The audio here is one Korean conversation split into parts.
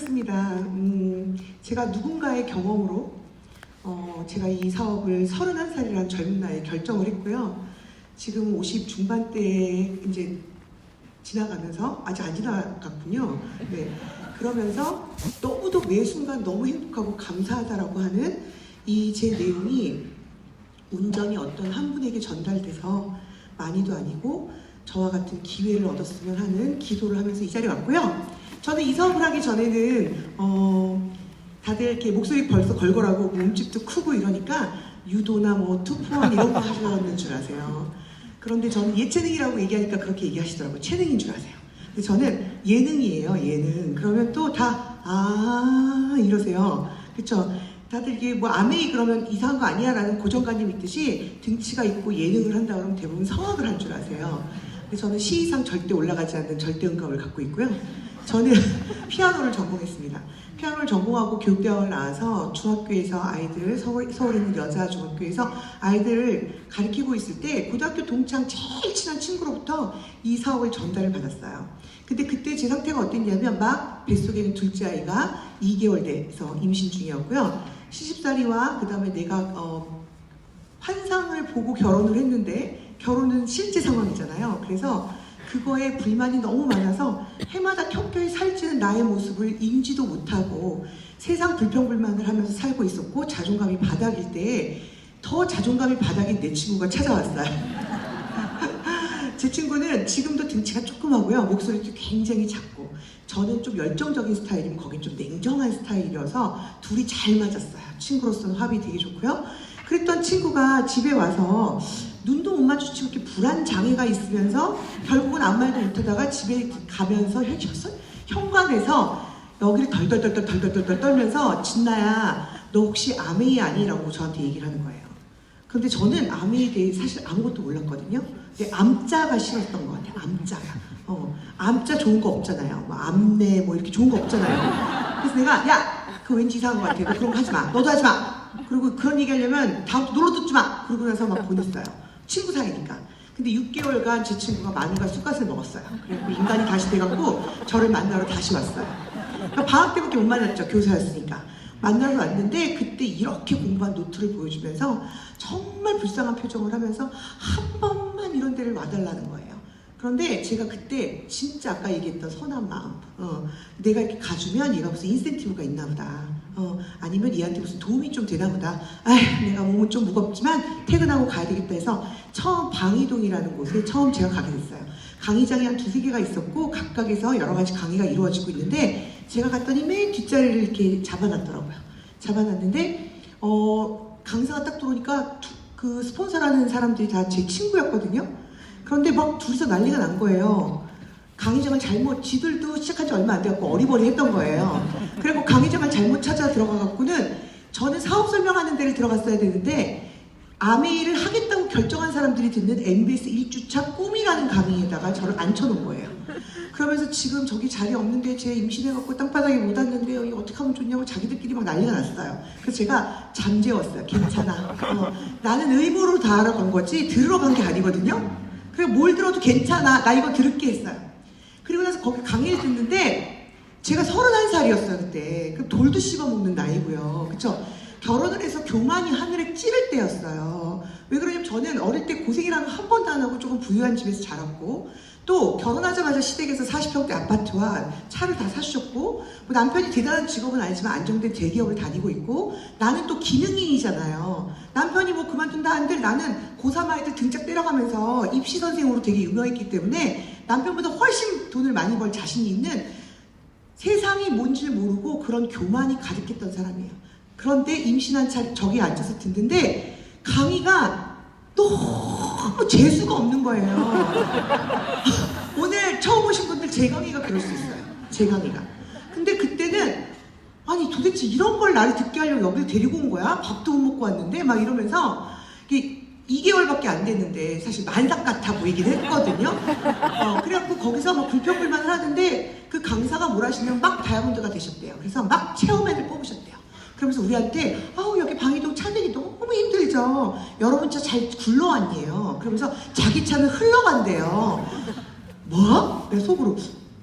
반갑습니다. 제가 누군가의 경험으로 제가 이 사업을 31살이라는 젊은 나이에 결정을 했고요. 지금 50 중반대에 이제 지나가면서 아직 안 지나갔군요. 네. 그러면서 너무도 매 순간 너무 행복하고 감사하다라고 하는 이 제 내용이 온전히 어떤 한 분에게 전달돼서 많이도 아니고 저와 같은 기회를 얻었으면 하는 기도를 하면서 이 자리에 왔고요. 저는 이 사업을 하기 전에는 다들 이렇게 목소리 벌써 걸걸하고 몸집도 크고 이러니까 유도나 뭐 투포원 이런 거 하시는 줄 아세요. 그런데 저는 예체능이라고 얘기하니까 그렇게 얘기하시더라고요. 체능인 줄 아세요. 근데 저는 예능이에요. 예능. 그러면 또 다 이러세요. 그쵸? 다들 이게 뭐 아메이 그러면 이상한 거 아니야 라는 고정관념이 있듯이 등치가 있고 예능을 한다 그러면 대부분 성악을 할 줄 아세요. 근데 저는 시 이상 절대 올라가지 않는 절대음감을 갖고 있고요. 저는 피아노를 전공했습니다. 피아노를 전공하고 교육대학을 나와서 중학교에서 아이들, 서울에 있는 여자 중학교에서 아이들을 가르치고 있을 때 고등학교 동창 제일 친한 친구로부터 이 사업을 전달을 받았어요. 근데 그때 제 상태가 어땠냐면 막 뱃속에 있는 둘째 아이가 2개월 돼서 임신 중이었고요. 시집살이와 그 다음에 내가 환상을 보고 결혼을 했는데 결혼은 실제 상황이잖아요. 그래서 그거에 불만이 너무 많아서 해마다 켜켜이 살찌는 나의 모습을 인지도 못하고 세상 불평불만을 하면서 살고 있었고 자존감이 바닥일 때 더 자존감이 바닥인 내 친구가 찾아왔어요. 제 친구는 지금도 등치가 조그마고요. 목소리도 굉장히 작고 저는 좀 열정적인 스타일이면 거긴 좀 냉정한 스타일이어서 둘이 잘 맞았어요. 친구로서는 합이 되게 좋고요. 그랬던 친구가 집에 와서 눈도 못 마주치고 이렇게 불안 장애가 있으면서 결국은 아무 말도 못하다가 집에 가면서 현관에서 여기를 덜덜덜 떨면서 진나야 너 혹시 아메이 아니라고 저한테 얘기를 하는 거예요. 근데 저는 아메이에 대해 사실 아무것도 몰랐거든요. 근데 암자가 싫었던 것 같아요. 암자가. 암자 좋은 거 없잖아요. 뭐 암내 뭐 이렇게 좋은 거 없잖아요. 그래서 내가 야 그거 왠지 이상한 것 같아. 너 그런 거 하지 마. 너도 하지 마. 그리고 그런 얘기 하려면 다음부터 놀러 듣지 마. 그러고 나서 막 보냈어요. 친구 사이니까. 근데 6개월간 제 친구가 마늘과 쑥갓을 먹었어요. 그래서 인간이 다시 돼갖고 저를 만나러 다시 왔어요. 그러니까 방학 때밖에 못 만났죠. 교사였으니까. 만나러 왔는데 그때 이렇게 공부한 노트를 보여주면서 정말 불쌍한 표정을 하면서 한 번만 이런 데를 와달라는 거예요. 그런데 제가 그때 진짜 아까 얘기했던 선한 마음, 내가 이렇게 가주면 얘가 무슨 인센티브가 있나 보다. 아니면 얘한테 무슨 도움이 좀 되나 보다. 내가 몸은 좀 무겁지만 퇴근하고 가야 되겠다 해서 처음 방이동이라는 곳에 처음 제가 가게 됐어요. 강의장이 한 2-3개가 있었고 각각에서 여러 가지 강의가 이루어지고 있는데 제가 갔더니 맨 뒷자리를 이렇게 잡아놨더라고요. 잡아놨는데 강사가 딱 들어오니까 그 스폰서라는 사람들이 다 제 친구였거든요. 그런데 막 둘이서 난리가 난 거예요. 강의장을 지들도 시작한 지 얼마 안 돼갖고 어리버리했던 거예요. 그리고 강의장을 잘못 찾아 들어가갖고는 저는 사업 설명하는 데를 들어갔어야 되는데 아메이를 하겠다고 결정한 사람들이 듣는 MBS 1주차 꿈이라는 강의에다가 저를 앉혀놓은 거예요. 그러면서 지금 저기 자리 없는데 제 임신해갖고 땅바닥에 못 앉는데요. 이거 어떻게 하면 좋냐고 자기들끼리 막 난리가 났어요. 그래서 제가 잠재웠어요. 괜찮아. 나는 의무로 다 하러 간 거지 들으러 간 게 아니거든요. 그래서 뭘 들어도 괜찮아. 나 이거 들을게 했어요. 그리고 나서 거기 강의를 듣는데 제가 31살이었어요 그때. 그 돌도 씹어먹는 나이고요. 그쵸? 결혼을 해서 교만이 하늘에 찌를 때였어요. 왜 그러냐면 저는 어릴 때 고생이라는 거 한 번도 안 하고 조금 부유한 집에서 자랐고 또 결혼하자마자 시댁에서 40평대 아파트와 차를 다 사주셨고 뭐 남편이 대단한 직업은 아니지만 안정된 대기업을 다니고 있고 나는 또 기능인이잖아요. 남편이 뭐 그만둔다 한들 나는 고3 아이들 등짝 때려가면서 입시 선생으로 되게 유명했기 때문에 남편보다 훨씬 돈을 많이 벌 자신이 있는 세상이 뭔지를 모르고 그런 교만이 가득했던 사람이에요. 그런데 임신한 저기 앉아서 듣는데 강의가 너무 재수가 없는 거예요. 오늘 처음 오신 분들 제 강의가 그럴 수 있어요. 제 강의가. 근데 그때는 아니 도대체 이런 걸 나를 듣게 하려고 여기를 데리고 온 거야? 밥도 못 먹고 왔는데 막 이러면서 이게 2개월밖에 안 됐는데 사실 만삭 같아 보이긴 했거든요. 그래갖고 거기서 막 불평불만을 하는데 그 강사가 뭘 하시냐면 막 다이아몬드가 되셨대요. 그래서 막 체험애를 뽑으셨대요. 그러면서 우리한테 여기 방이동 차 내기 너무 힘들죠. 여러분 차 잘 굴러왔니에요. 그러면서 자기 차는 흘러간대요. 뭐? 내가 속으로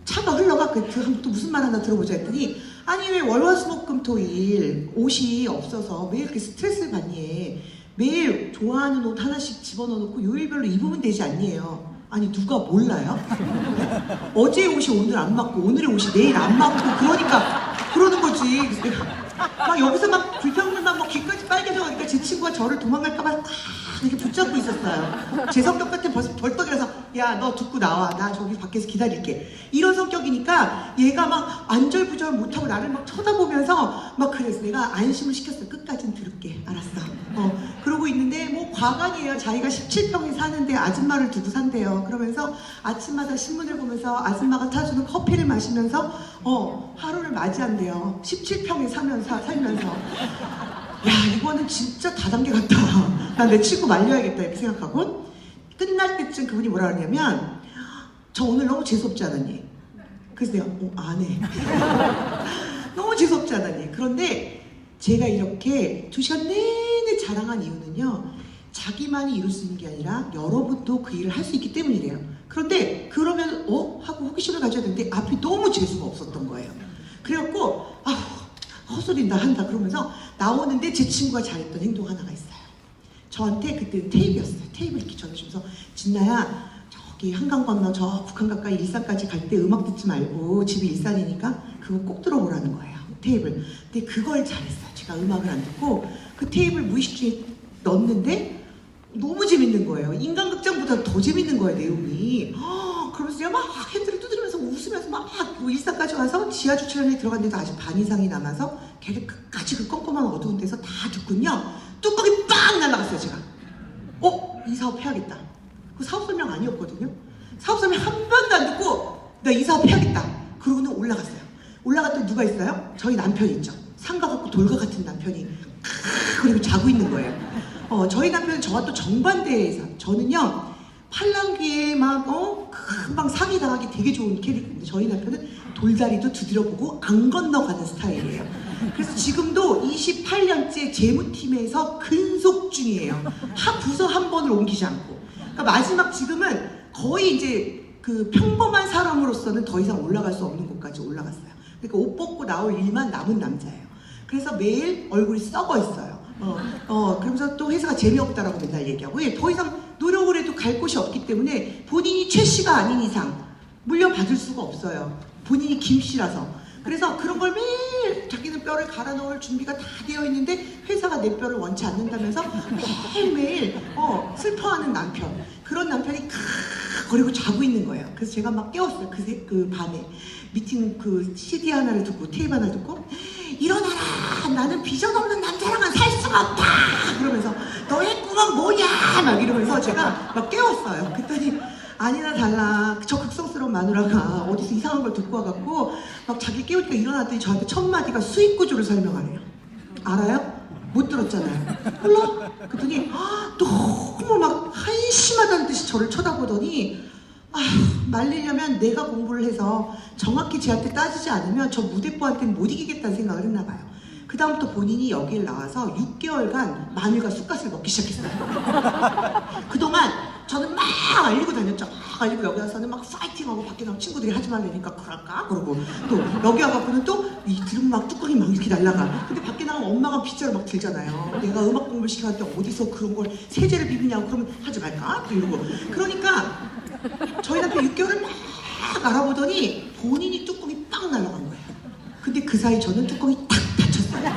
차가 흘러가? 또 무슨 말 하나 들어보자 했더니 아니 왜 월화수목금토일 옷이 없어서 매일 이렇게 스트레스를 받니? 매일 좋아하는 옷 하나씩 집어넣어놓고 요일별로 입으면 되지 않니에요? 아니 누가 몰라요? 어제의 옷이 오늘 안 맞고 오늘의 옷이 내일 안 맞고 그러니까 그러는 거지. 막 여기서 막 불평불만 막 귀까지 빨개져가니까 제 친구가 저를 도망갈까봐 이렇게 붙잡고 있었어요. 제 성격 같은 벌떡이라서 야 너 듣고 나와, 나 저기 밖에서 기다릴게, 이런 성격이니까 얘가 막 안절부절 못하고 나를 막 쳐다보면서 막 그래서 내가 안심을 시켰어. 끝까진 들을게, 알았어. 그러고 있는데 뭐 과간이에요. 자기가 17평에 사는데 아줌마를 두고 산대요. 그러면서 아침마다 신문을 보면서 아줌마가 타주는 커피를 마시면서 하루를 맞이한대요. 17평에 살면서 야 이거는 진짜 다단계 같다. 난 내 친구 말려야겠다 이렇게 생각하고, 끝날 때쯤 그분이 뭐라 그러냐면 저 오늘 너무 재수없지 않았니? 그래서 내가 안 해. 너무 재수없지 않았니? 그런데 제가 이렇게 2시간 내내 자랑한 이유는요, 자기만이 이룰 수 있는 게 아니라 여러분도 그 일을 할 수 있기 때문이래요. 그런데 그러면 하고 호기심을 가져야 되는데 앞이 너무 재수가 없었던 거예요. 그래갖고 헛소린다 한다 그러면서 나오는데 제 친구가 잘했던 행동 하나가 있어요. 저한테 그때는 테이프였어요. 테이프를 이렇게 전해주면서 진나야 저기 한강 건너 저 북한 가까이 일산까지 갈 때 음악 듣지 말고, 집이 일산이니까 그거 꼭 들어보라는 거예요. 테이프를. 근데 그걸 잘했어요. 제가 음악을 안 듣고 그 테이프를 무의식 중에 넣었는데 너무 재밌는 거예요. 인간극장보다 더 재밌는 거예요, 내용이. 그러면서 제가 막 핸들을 두드리면서 웃으면서 막 일산까지 와서 지하 주차장에 들어갔는데 아직 반 이상이 남아서 걔를 끝까지 그 껌껌한 어두운 데서 다 듣군요. 뚜껑이 빵 날라갔어요, 제가. 이 사업 해야겠다. 그 사업 설명 아니었거든요. 사업 설명 한 번도 안 듣고 나 이 사업 해야겠다. 그러고는 올라갔어요. 올라갔더니 누가 있어요? 저희 남편이 있죠. 상가 같고 돌과 같은 남편이 그리고 자고 있는 거예요. 저희 남편은 저와 또 정반대에서, 저는요 팔랑귀에 막 금방 사기당하기 되게 좋은 캐릭터인데 저희 남편은 돌다리도 두드려보고 안 건너가는 스타일이에요. 그래서 지금도 28년째 재무팀에서 근속 중이에요. 부서 한 번을 옮기지 않고. 그러니까 마지막 지금은 거의 이제 그 평범한 사람으로서는 더 이상 올라갈 수 없는 곳까지 올라갔어요. 그러니까 옷 벗고 나올 일만 남은 남자예요. 그래서 매일 얼굴이 썩어 있어요. 그러면서 또 회사가 재미없다라고 맨날 얘기하고, 더 이상 노력을 해도 갈 곳이 없기 때문에 본인이 최 씨가 아닌 이상 물려받을 수가 없어요. 본인이 김 씨라서. 그래서 그런 걸 매일 자기는 뼈를 갈아 넣을 준비가 다 되어 있는데 회사가 내 뼈를 원치 않는다면서 매일매일 슬퍼하는 남편. 그런 남편이 그리고 자고 있는 거예요. 그래서 제가 막 깨웠어요. 그 밤에 미팅 그 CD 하나를 듣고 테이프 하나를 듣고, 일어나라, 나는 비전 없는 남자랑은 살 수가 없다 그러면서 너의 꿈은 뭐냐 막 이러면서 제가 막 깨웠어요. 그랬더니 아니나 달라 저 극성스러운 마누라가 어디서 이상한 걸 듣고 와갖고 막 자기 깨우니까 일어났더니 저한테 첫 마디가 수익 구조를 설명하래요. 알아요? 못 들었잖아요. 몰라? 그랬더니 너무 막 한심하다는 듯이 저를 쳐다보더니 말리려면 내가 공부를 해서 정확히 쟤한테 따지지 않으면 저 무대뽀한테는 못 이기겠다는 생각을 했나 봐요. 그 다음부터 본인이 여길 나와서 6개월간 마늘과 쑥갓을 먹기 시작했어요. 그동안 저는 막 알리고 다녔죠. 막 알리고 여기 와서는 막 파이팅하고 밖에 나온 친구들이 하지 말라니까 그럴까? 그러고 또 여기 와갖고는 또 이 들으면 막 뚜껑이 막 이렇게 날라가. 근데 밖에 나가면 엄마가 빗자루 막 들잖아요. 내가 음악 공부를 시켜놨는데 어디서 그런 걸 세제를 비비냐고 그러면 하지 말까? 이러고. 그러니까 저희 남편 6개월을 막 알아보더니 본인이 뚜껑이 빵 날아간 거예요. 근데 그 사이 저는 뚜껑이 탁 닫혔어요.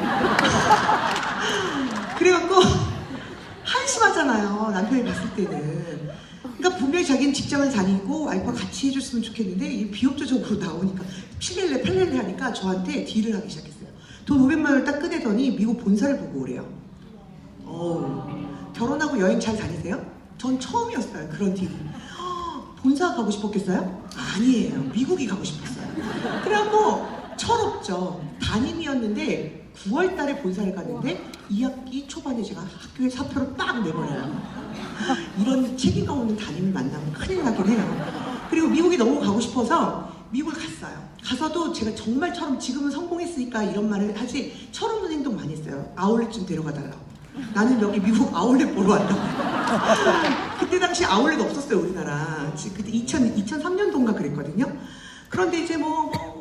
그래갖고 한심하잖아요, 남편이 봤을 때는. 그러니까 분명히 자기는 직장을 다니고 와이프가 같이 해줬으면 좋겠는데 이 비협조적으로 나오니까 팔렐레 하니까 저한테 딜을 하기 시작했어요. 돈 500만 원을 딱 꺼내더니 미국 본사를 보고 오래요. 결혼하고 여행 잘 다니세요? 전 처음이었어요, 그런 딜이. 본사 가고 싶었겠어요? 아니에요. 미국이 가고 싶었어요. 그래갖고 철없죠. 담임이었는데 9월 달에 본사를 갔는데 2학기 초반에 제가 학교에 사표를 빡 내버려요. 이런 책임감 없는 담임을 만나면 큰일 나긴 해요. 그리고 미국이 너무 가고 싶어서 미국을 갔어요. 가서도 제가 정말 지금은 성공했으니까 이런 말을 하지 철없는 행동 많이 했어요. 아울렛 좀 데려가 달라고. 나는 여기 미국 아울렛 보러 왔다고. 그때 당시 아울렛 없었어요, 우리나라. 그때 2003년도인가 그랬거든요. 그런데 이제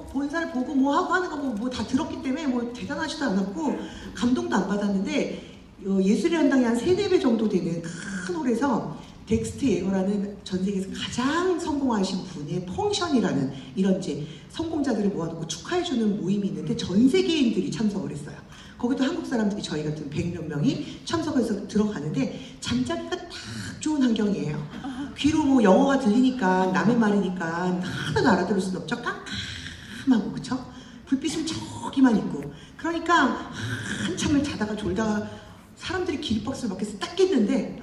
본사를 보고 뭐 하고 하는 거 뭐 다 들었기 때문에 뭐 대단하지도 않았고 감동도 안 받았는데 예술의 한당이 한 3-4배 정도 되는 큰 홀에서 덱스트 예거라는 전 세계에서 가장 성공하신 분의 펑션이라는 이런 이제 성공자들을 모아놓고 축하해주는 모임이 있는데 전 세계인들이 참석을 했어요. 거기도 한국 사람들이 저희 같은 100몇 명이 참석해서 들어가는데 잠자기가 딱 좋은 환경이에요. 귀로 뭐 영어가 들리니까 남의 말이니까 하나도 알아들을 수는 없죠. 깜깜하고 그쵸? 불빛은 저기만 있고 그러니까 한참을 자다가 졸다가 사람들이 기립박수를 막 해서 딱 깼는데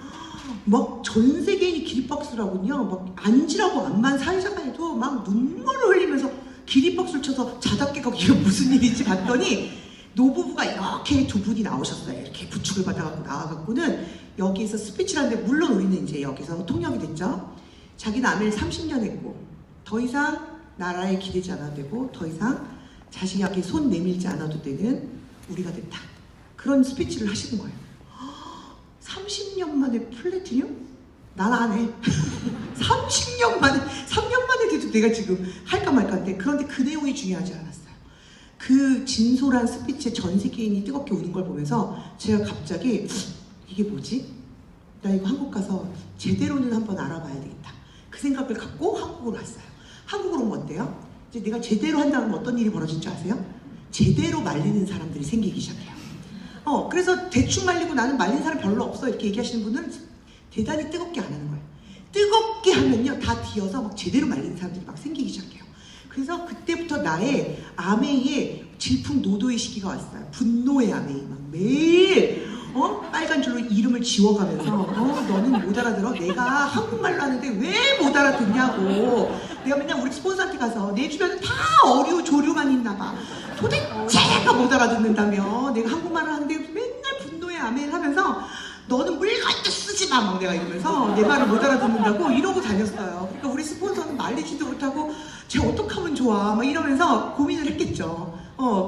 막 전 세계인이 기립박수라군요. 막 앉으라고 암만 사회자가 해도 막 눈물을 흘리면서 기립박수를 쳐서 자다 깨고 이게 무슨 일인지 봤더니 노부부가 이렇게 두 분이 나오셨어요. 이렇게 부축을 받아갖고 나와갖고는 여기에서 스피치를 하는데 물론 우리는 이제 여기서 통역이 됐죠. 자기는 아메를 30년 했고 더 이상 나라에 기대지 않아도 되고 더 이상 자신에게 손 내밀지 않아도 되는 우리가 됐다. 그런 스피치를 하시는 거예요. 30년 만에 플래티늄? 난 안 해. 30년 만에, 3년 만에 돼도 내가 지금 할까 말까인데 그런데 그 내용이 중요하지 않았어요. 그 진솔한 스피치에 전 세계인이 뜨겁게 우는 걸 보면서 제가 갑자기 이게 뭐지? 나 이거 한국 가서 제대로는 한번 알아봐야 되겠다. 그 생각을 갖고 한국으로 왔어요. 한국으로 오면 어때요? 이제 내가 제대로 한다면 어떤 일이 벌어질 줄 아세요? 제대로 말리는 사람들이 생기기 시작해요. 그래서 대충 말리고 나는 말린 사람 별로 없어 이렇게 얘기하시는 분은 대단히 뜨겁게 안 하는 거예요. 뜨겁게 하면요 다 뒤어서 막 제대로 말리는 사람들이 막 생기기 시작해요. 그래서 그때부터 나의 아메이의 질풍노도의 시기가 왔어요. 분노의 아메이 막 매일 빨간 줄로 이름을 지워가면서 너는 못 알아들어? 내가 한국말로 하는데 왜 못 알아듣냐고. 내가 맨날 우리 스폰서한테 가서 내 주변은 다 어류 조류만 있나 봐. 도대체가 못 알아듣는다며. 내가 한국말을 하는데 맨날 분노의 아메이를 하면서 너는 물건도 쓰지 마 막 내가 이러면서 내 말을 못 알아듣는다고 이러고 다녔어요. 그러니까 우리 스폰서는 말리지도 못하고 쟤 어떡하면 좋아 막 이러면서 고민을 했겠죠.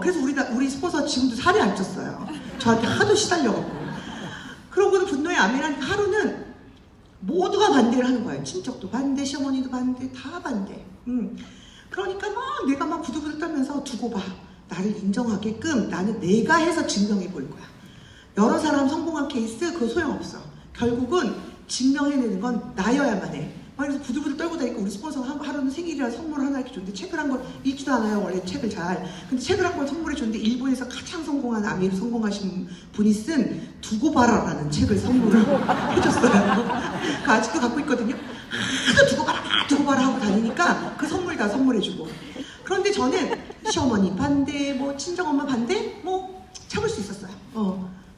그래서 우리 스폰서 지금도 살이 안 쪘어요. 저한테 하도 시달려갖고. 그러고는 분노의 아메라는 하루는 모두가 반대를 하는 거예요. 친척도 반대, 시어머니도 반대, 다 반대. 그러니까 막 내가 막 부들부들 떨면서 두고 봐. 나를 인정하게끔 나는 내가 해서 증명해 볼 거야. 여러 사람 성공한 케이스 그거 소용없어. 결국은 증명해내는 건 나여야만 해. 그래서 부들부들 떨고 다니까 우리 스폰서가 하루는 생일이라 선물 하나 이렇게 줬는데 책을 한 권 읽지도 않아요. 원래 책을 잘. 근데 책을 한 권 선물해 줬는데 일본에서 가장 성공한 아메이로 성공하신 분이 쓴 두고 봐라라는 책을 선물을 해줬어요. 그 아직도 갖고 있거든요. 하도 두고 봐라 하고 다니니까 그 선물 다 선물해주고. 그런데 저는 시어머니 반대, 뭐 친정엄마 반대, 뭐 참을 수 있었어요.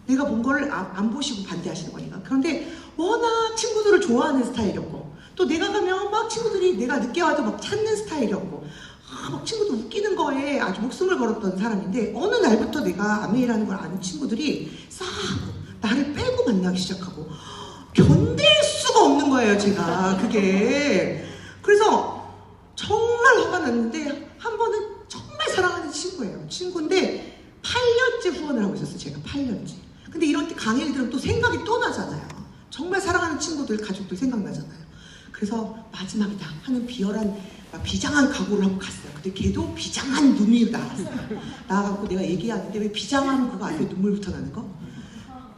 내가 본 거를 안 보시고 반대하시는 거니까. 그런데 워낙 친구들을 좋아하는 스타일이었고 또 내가 가면 막 친구들이 내가 늦게 와도 막 찾는 스타일이었고 막 친구들 웃기는 거에 아주 목숨을 걸었던 사람인데 어느 날부터 내가 아메이라는 걸 아는 친구들이 싸하고 나를 빼고 만나기 시작하고 견딜 수가 없는 거예요 제가 그게. 그래서 정말 화가 났는데 한 번은 정말 사랑하는 친구예요. 친구인데 8년째 후원을 하고 있었어요. 제가 8년째. 근데 이런 때 강의를 들으면 또 생각이 또 나잖아요. 정말 사랑하는 친구들, 가족들 생각나잖아요. 그래서 마지막이다 하는 비장한 각오를 하고 갔어요. 근데 걔도 비장한 눈이 나왔어요. 나와갖고 내가 얘기하는데 왜 비장하면 그거 안 돼? 눈물부터 나는 거?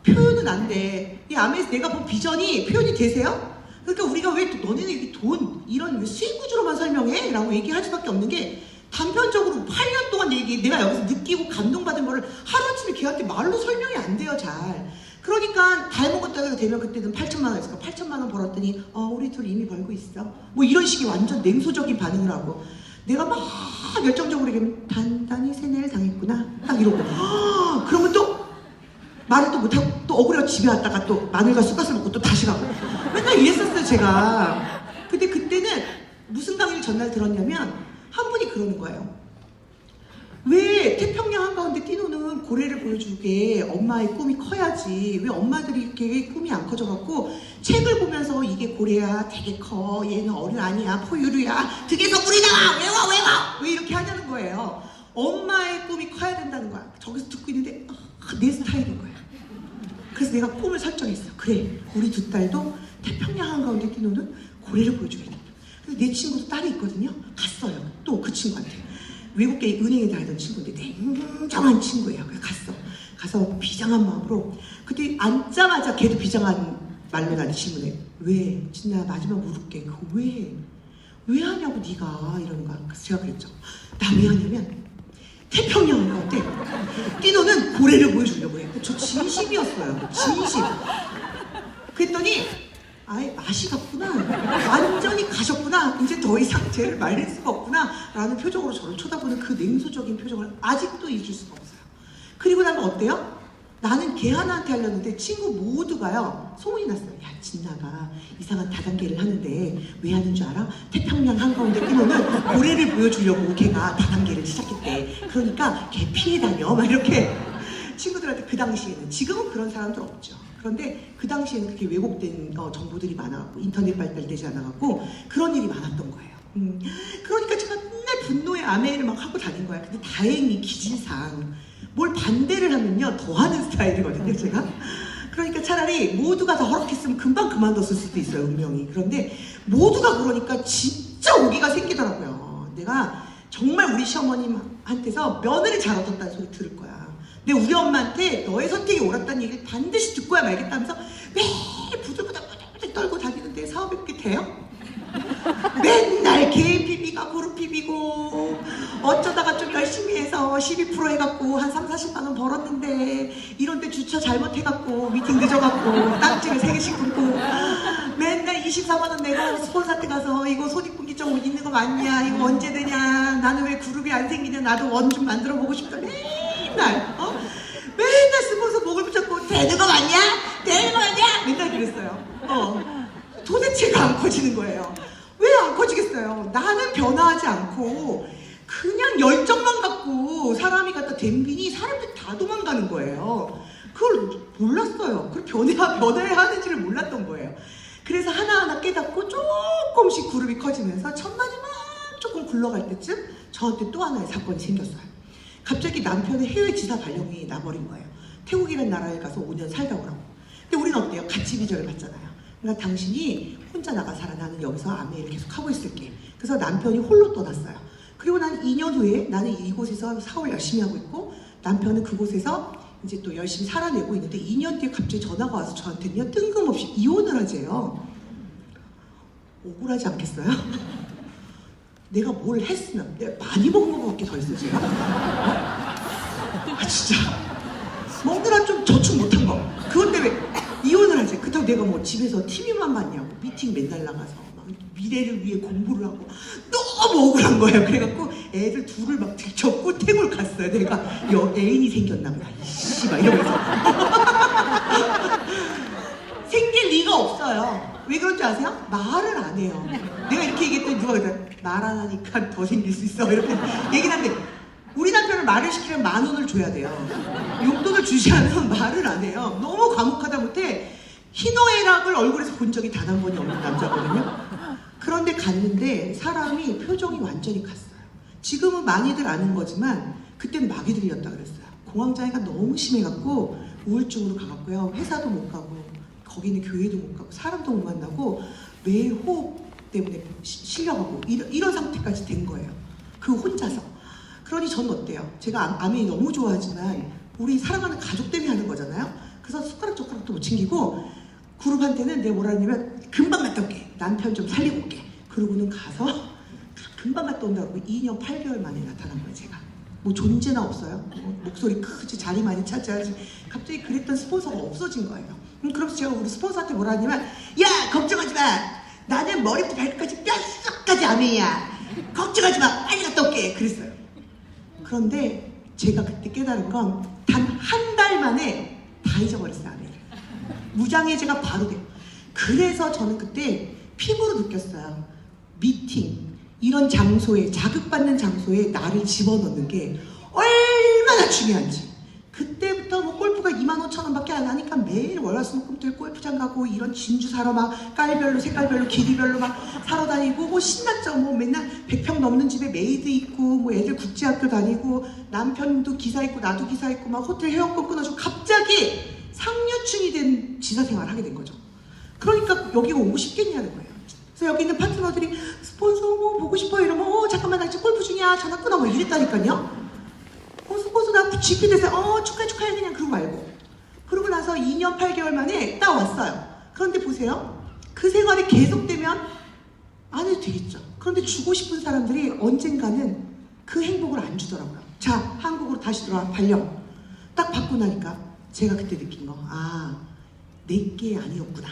표현은 안 돼. 이 아메에서 내가 본 비전이 표현이 되세요? 그러니까 우리가 왜 너네는 이렇게 이런 수익 구조로만 설명해? 라고 얘기할 수밖에 없는 게 단편적으로 8년 동안 내가 여기서 느끼고 감동받은 거를 하루아침에 걔한테 말로 설명이 안 돼요, 잘. 그러니까 달 먹었다가 되면 그때는 8천만 원 했을까? 8천만 원 벌었더니 우리 둘 이미 벌고 있어. 뭐 이런 식의 완전 냉소적인 반응을 하고 내가 막 열정적으로 얘기하면 단단히 세뇌를 당했구나. 딱 이러고 그러면 또 말을 또 못하고 또 억울해서 집에 왔다가 또 마늘과 쑥갓을 먹고 또 다시 가고 맨날 이랬었어요, 제가. 근데 그때는 무슨 강의를 전날 들었냐면 한 분이 그러는 거예요. 왜 태평양 한가운데 띠노는 고래를 보여주게 엄마의 꿈이 커야지 왜 엄마들이 이렇게 꿈이 안 커져갖고 책을 보면서 이게 고래야 되게 커 얘는 어른 아니야 포유류야 득에서 물이 나와 외워 왜 이렇게 하냐는 거예요. 엄마의 꿈이 커야 된다는 거야. 저기서 듣고 있는데 내 스타일인 거야. 그래서 내가 꿈을 설정했어. 그래 우리 두 딸도 태평양 한가운데 띠노는 고래를 보여주겠다. 그래서 내 친구도 딸이 있거든요. 갔어요 또 그 친구한테. 외국계 은행에 다니던 친구인데 냉정한 친구예요. 그래서 가서 비장한 마음으로 그때 앉자마자 걔도 비장한 말로 나한테 질문해. 왜? 진짜 마지막 물을게. 그거 왜? 왜 하냐고 네가 이러는 거야. 그래서 제가 그랬죠. 나 왜 하냐면 태평양을 가는데 띠노는 고래를 보여주려고 해. 저 진심이었어요. 진심. 그랬더니 아예 맛이 갔구나. 완전히 가셨구나. 이제 더 이상 쟤를 말릴 수가 없구나. 라는 표정으로 저를 쳐다보는 그 냉소적인 표정을 아직도 잊을 수가 없어요. 그리고 나면 어때요? 나는 걔 하나한테 하려는데 친구 모두가요 소문이 났어요. 야, 진나가 이상한 다단계를 하는데 왜 하는 줄 알아? 태평양 한가운데 끼노는 고래를 보여주려고 걔가 다단계를 시작했대. 그러니까 걔 피해 다녀. 막 이렇게 친구들한테 그 당시에는. 지금은 그런 사람들 없죠. 그런데 그 당시에는 그렇게 왜곡된 정보들이 많아갖고 인터넷 발달되지 않아갖고 그런 일이 많았던 거예요. 그러니까 제가 맨날 분노의 아멘을 막 하고 다닌 거야. 근데 다행히 기질상 뭘 반대를 하면요 더 하는 스타일이거든요 제가. 그러니까 차라리 모두가 다 허락했으면 금방 그만뒀을 수도 있어요 운명이. 그런데 모두가 그러니까 진짜 오기가 생기더라고요. 내가 정말 우리 시어머님한테서 며느리 잘 얻었다는 소리 들을 거야. 근데 우리 엄마한테 너의 선택이 옳았다는 얘기를 반드시 듣고야 말겠다면서 매일 부들부들 떨고 다니는데 사업이 그렇게 돼요? 맨날 개인 PB가 그룹 PB고 어쩌다가 좀 열심히 해서 12% 해갖고 한 30, 40만 원 벌었는데 이런데 주차 잘못해갖고 미팅 늦어갖고 딱지를 3개씩 끊고 맨날 24만 원 내고 스폰서한테 가서 이거 손익분기 좀 있는 거 맞냐? 이거 언제 되냐? 나는 왜 그룹이 안 생기냐? 나도 원 좀 만들어 보고 싶다. 맨날 맨날 스폰서 목을 붙잡고 되는 거 맞냐? 되는 거 맞냐? 맨날 그랬어요. 도대체가 안 커지는 거예요. 왜 안 커지겠어요? 나는 변화하지 않고 그냥 열정만 갖고 사람이 갖다 댐비니 사람들이 다 도망가는 거예요. 그걸 몰랐어요. 그걸 변화해야 하는지를 몰랐던 거예요. 그래서 하나하나 깨닫고 조금씩 그룹이 커지면서 첫마디만 조금 굴러갈 때쯤 저한테 또 하나의 사건이 생겼어요. 갑자기 남편의 해외 지사 발령이 나버린 거예요. 태국이라는 나라에 가서 5년 살다 오라고. 근데 우리는 어때요? 같이 비자를 받잖아요. 그러니까 당신이 혼자 나가 살아. 나는 여기서 아메를 계속 하고 있을게. 그래서 남편이 홀로 떠났어요. 그리고 난 2년 후에 나는 이곳에서 사업을 열심히 하고 있고 남편은 그곳에서 이제 또 열심히 살아내고 있는데 2년 뒤에 갑자기 전화가 와서 저한테는요 뜬금없이 이혼을 하재요. 억울하지 않겠어요? 내가 뭘 했으면 내가 많이 먹은 것밖에 더 있어 제가. 진짜 먹느라 좀 저축 못한 거 그것 때문에 이혼을 하지. 그렇다고 내가 뭐 집에서 TV만 봤냐고 미팅 맨날 나가서 막 미래를 위해 공부를 하고 너무 억울한 거예요. 그래갖고 애들 둘을 막 접고 태국을 갔어요. 내가 애인이 생겼나 보다 이씨 막 이러면서 생길 리가 없어요. 왜 그런지 아세요? 말을 안 해요. 내가 이렇게 얘기했더니 누가 그래 말 안 하니까 더 생길 수 있어 이렇게 얘기를 하는데 우리 남편을 말을 시키려면 10,000원을 줘야 돼요. 용돈을 주지 않으면 말을 안 해요. 너무 과묵하다 못해 희노애락을 얼굴에서 본 적이 단 한 번이 없는 남자거든요. 그런데 갔는데 사람이 표정이 완전히 갔어요. 지금은 많이들 아는 거지만 그때는 마귀 들렸다 그랬어요. 공황장애가 너무 심해갖고 우울증으로 가갖고요. 회사도 못 가고 거기 있는 교회도 못 가고 사람도 못 만나고 매일 호흡 때문에 실려가고 이런 상태까지 된 거예요. 그 혼자서. 그러니 저는 어때요? 제가 아메이 너무 좋아하지만 우리 사랑하는 가족 때문에 하는 거잖아요. 그래서 숟가락 젓가락도 못 챙기고 그룹한테는 내가 뭐라 하냐면 금방 갔다 올게. 남편 좀 살리고 올게. 그러고는 가서 금방 갔다 온다고 2년 8개월 만에 나타난 거예요. 제가 뭐 존재나 없어요. 목소리 크지 자리 많이 차지하지. 갑자기 그랬던 스폰서가 없어진 거예요. 그러면서 제가 우리 스폰서한테 뭐라 하냐면 야 걱정하지 마. 나는 머리부터 발끝까지 뼛속까지 아메이야. 걱정하지 마. 빨리 갔다 올게. 그랬어요. 그런데 제가 그때 깨달은 건 단 한 달 만에 다 잊어버렸어요. 아메를. 무장해제가 바로 돼요. 그래서 저는 그때 피부로 느꼈어요. 미팅 이런 장소에 자극받는 장소에 나를 집어넣는 게 얼마나 중요한지. 그때부터 뭐 골프가 25,000원밖에 안 하니까 매일 월화수목금토일 골프장 가고 이런 진주 사러 막 깔별로 색깔별로 길이별로 막 사러 다니고 뭐 신났죠. 뭐 맨날 100평 넘는 집에 메이드 있고 뭐 애들 국제학교 다니고 남편도 기사 있고 나도 기사 있고 막 호텔 회원권 끊어주고 갑자기 상류층이 된 지사생활을 하게 된 거죠. 그러니까 여기가 오고 싶겠냐는 거예요. 그래서 여기 있는 파트너들이 스폰서 뭐 보고 싶어 이러면 잠깐만 나 지금 골프 중이야 전화 끊어 뭐 이랬다니까요. 스폰서 나 GP 돼서 축하해 그냥 그러고 말고. 그러고 나서 2년 8개월 만에 딱 왔어요. 그런데 보세요. 그 생활이 계속되면 안 해도 되겠죠. 그런데 주고 싶은 사람들이 언젠가는 그 행복을 안 주더라고요. 자, 한국으로 다시 돌아와 발령. 딱 받고 나니까 제가 그때 느낀 거, 내게 아니었구나.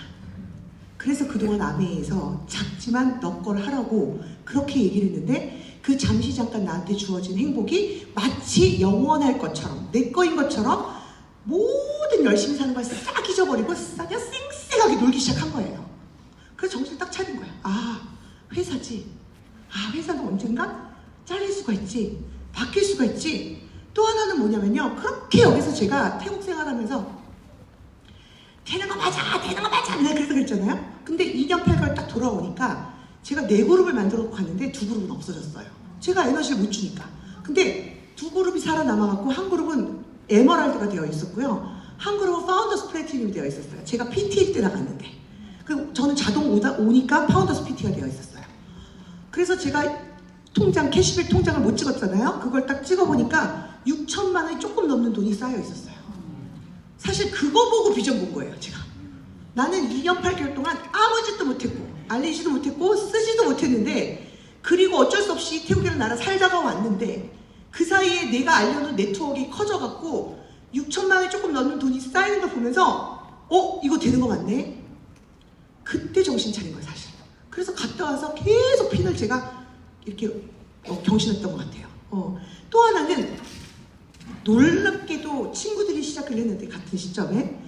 그래서 그동안 아메에서 작지만 너 걸 하라고 그렇게 얘기를 했는데 그 잠시 잠깐 나한테 주어진 행복이 마치 영원할 것처럼 내 거인 것처럼 모든 열심히 사는 걸 싹 잊어버리고 그냥 쌩쌩하게 놀기 시작한 거예요. 그래서 정신을 딱 차린 거예요. 회사지. 회사는 언젠가 잘릴 수가 있지. 바뀔 수가 있지. 또 하나는 뭐냐면요. 그렇게 여기서 제가 태국 생활하면서 되는 거 맞아 내가 그래서 그랬잖아요. 근데 2년 8개월 딱 돌아오니까 제가 4그룹을 만들어 갔는데 2그룹은 없어졌어요. 제가 에너지를 못 주니까. 근데 2그룹이 살아남아갖고 한 그룹은 에머랄드가 되어 있었고요. 한 그룹은 파운더스 플래티늄이 되어 있었어요. 제가 PT 때 나갔는데. 그리고 저는 자동 오니까 파운더스 PT가 되어 있었어요. 그래서 제가 통장, 캐시백 통장을 못 찍었잖아요. 그걸 딱 찍어보니까 6천만 원이 조금 넘는 돈이 쌓여 있었어요. 사실 그거 보고 비전 본 거예요, 제가. 나는 2년 8개월 동안 아무 짓도 못했고 알리지도 못했고 쓰지도 못했는데 그리고 어쩔 수 없이 태국이라는 나라 살다가 왔는데 그 사이에 내가 알려놓은 네트워크가 커져갖고 6천만 원이 조금 넘는 돈이 쌓이는 걸 보면서 이거 되는 거 맞네? 그때 정신 차린 거예요, 사실. 그래서 갔다 와서 계속 핀을 제가 이렇게 경신했던 것 같아요. 또 하나는 놀랍게도 친구들이 시작을 했는데 같은 시점에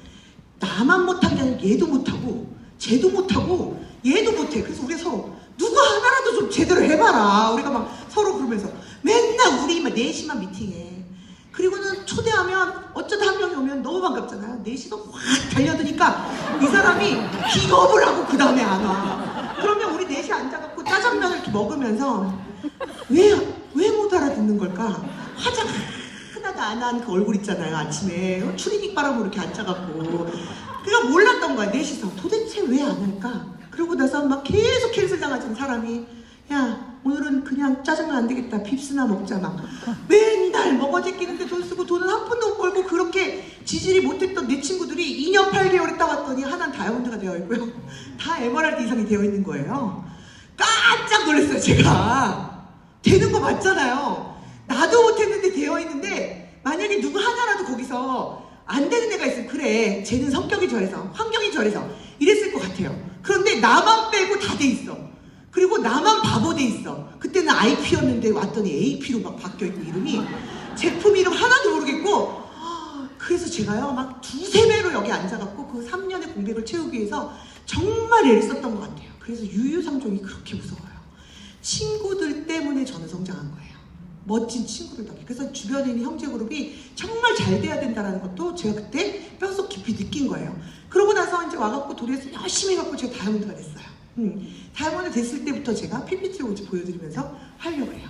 나만 못한 게 아니라 얘도 못하고 쟤도 못하고 얘도 못해. 그래서 우리가 서로 누가 하나라도 좀 제대로 해봐라. 우리가 막 서로 그러면서 맨날 우리 막 4시만 미팅해. 그리고는 초대하면 어쩌다 한 명이 오면 너무 반갑잖아요. 4시도 확 달려드니까 이 사람이 기겁을 하고 그 다음에 안 와. 그러면 우리 4시 앉아갖고 짜장면을 이렇게 먹으면서 왜 못 알아듣는 걸까? 화장 하나도 안 한 그 얼굴 있잖아요. 아침에 추리닝 바람으로 이렇게 앉아갖고 그가 몰랐던 거야. 4시서 도대체 왜 안 할까? 그러고 나서 막 계속 캔슬 당하던 사람이 야 오늘은 그냥 짜장면 안 되겠다. 빕스나 먹자. 막 맨날 먹어제끼는데 돈 쓰고 돈은 한 푼도 못 벌고 그렇게 지질이 못했던 내 친구들이 2년 8개월에 딱 왔더니 하나는 다이아몬드가 되어 있고요. 다 에메랄드 이상이 되어 있는 거예요. 깜짝 놀랐어요, 제가. 되는 거 맞잖아요. 나도 못했는데 되어 있는데 만약에 누구 하나라도 거기서 안 되는 애가 있으면 그래 쟤는 성격이 저래서 환경이 저래서 이랬을 것 같아요. 그런데 나만 빼고 다 돼 있어. 그리고 나만 바보 돼 있어. 그때는 IP였는데 왔더니 AP로 막 바뀌어있고 이름이 제품 이름 하나도 모르겠고 그래서 제가요 막 2~3배로 여기 앉아갖고 그 3년의 공백을 채우기 위해서 정말 애를 썼던 것 같아요. 그래서 유유상종이 그렇게 무서워요. 친구들 때문에 저는 성장한 거예요. 멋진 친구들 덕에. 그래서 주변에 있는 형제 그룹이 정말 잘 돼야 된다는 것도 제가 그때 뼛속 깊이 느낀 거예요. 그러고 나서 이제 와갖고 도리에서 열심히 해갖고 제가 다이아몬드가 됐어요. 다이아몬드 됐을 때부터 제가 PPT로 보여드리면서 하려고 해요.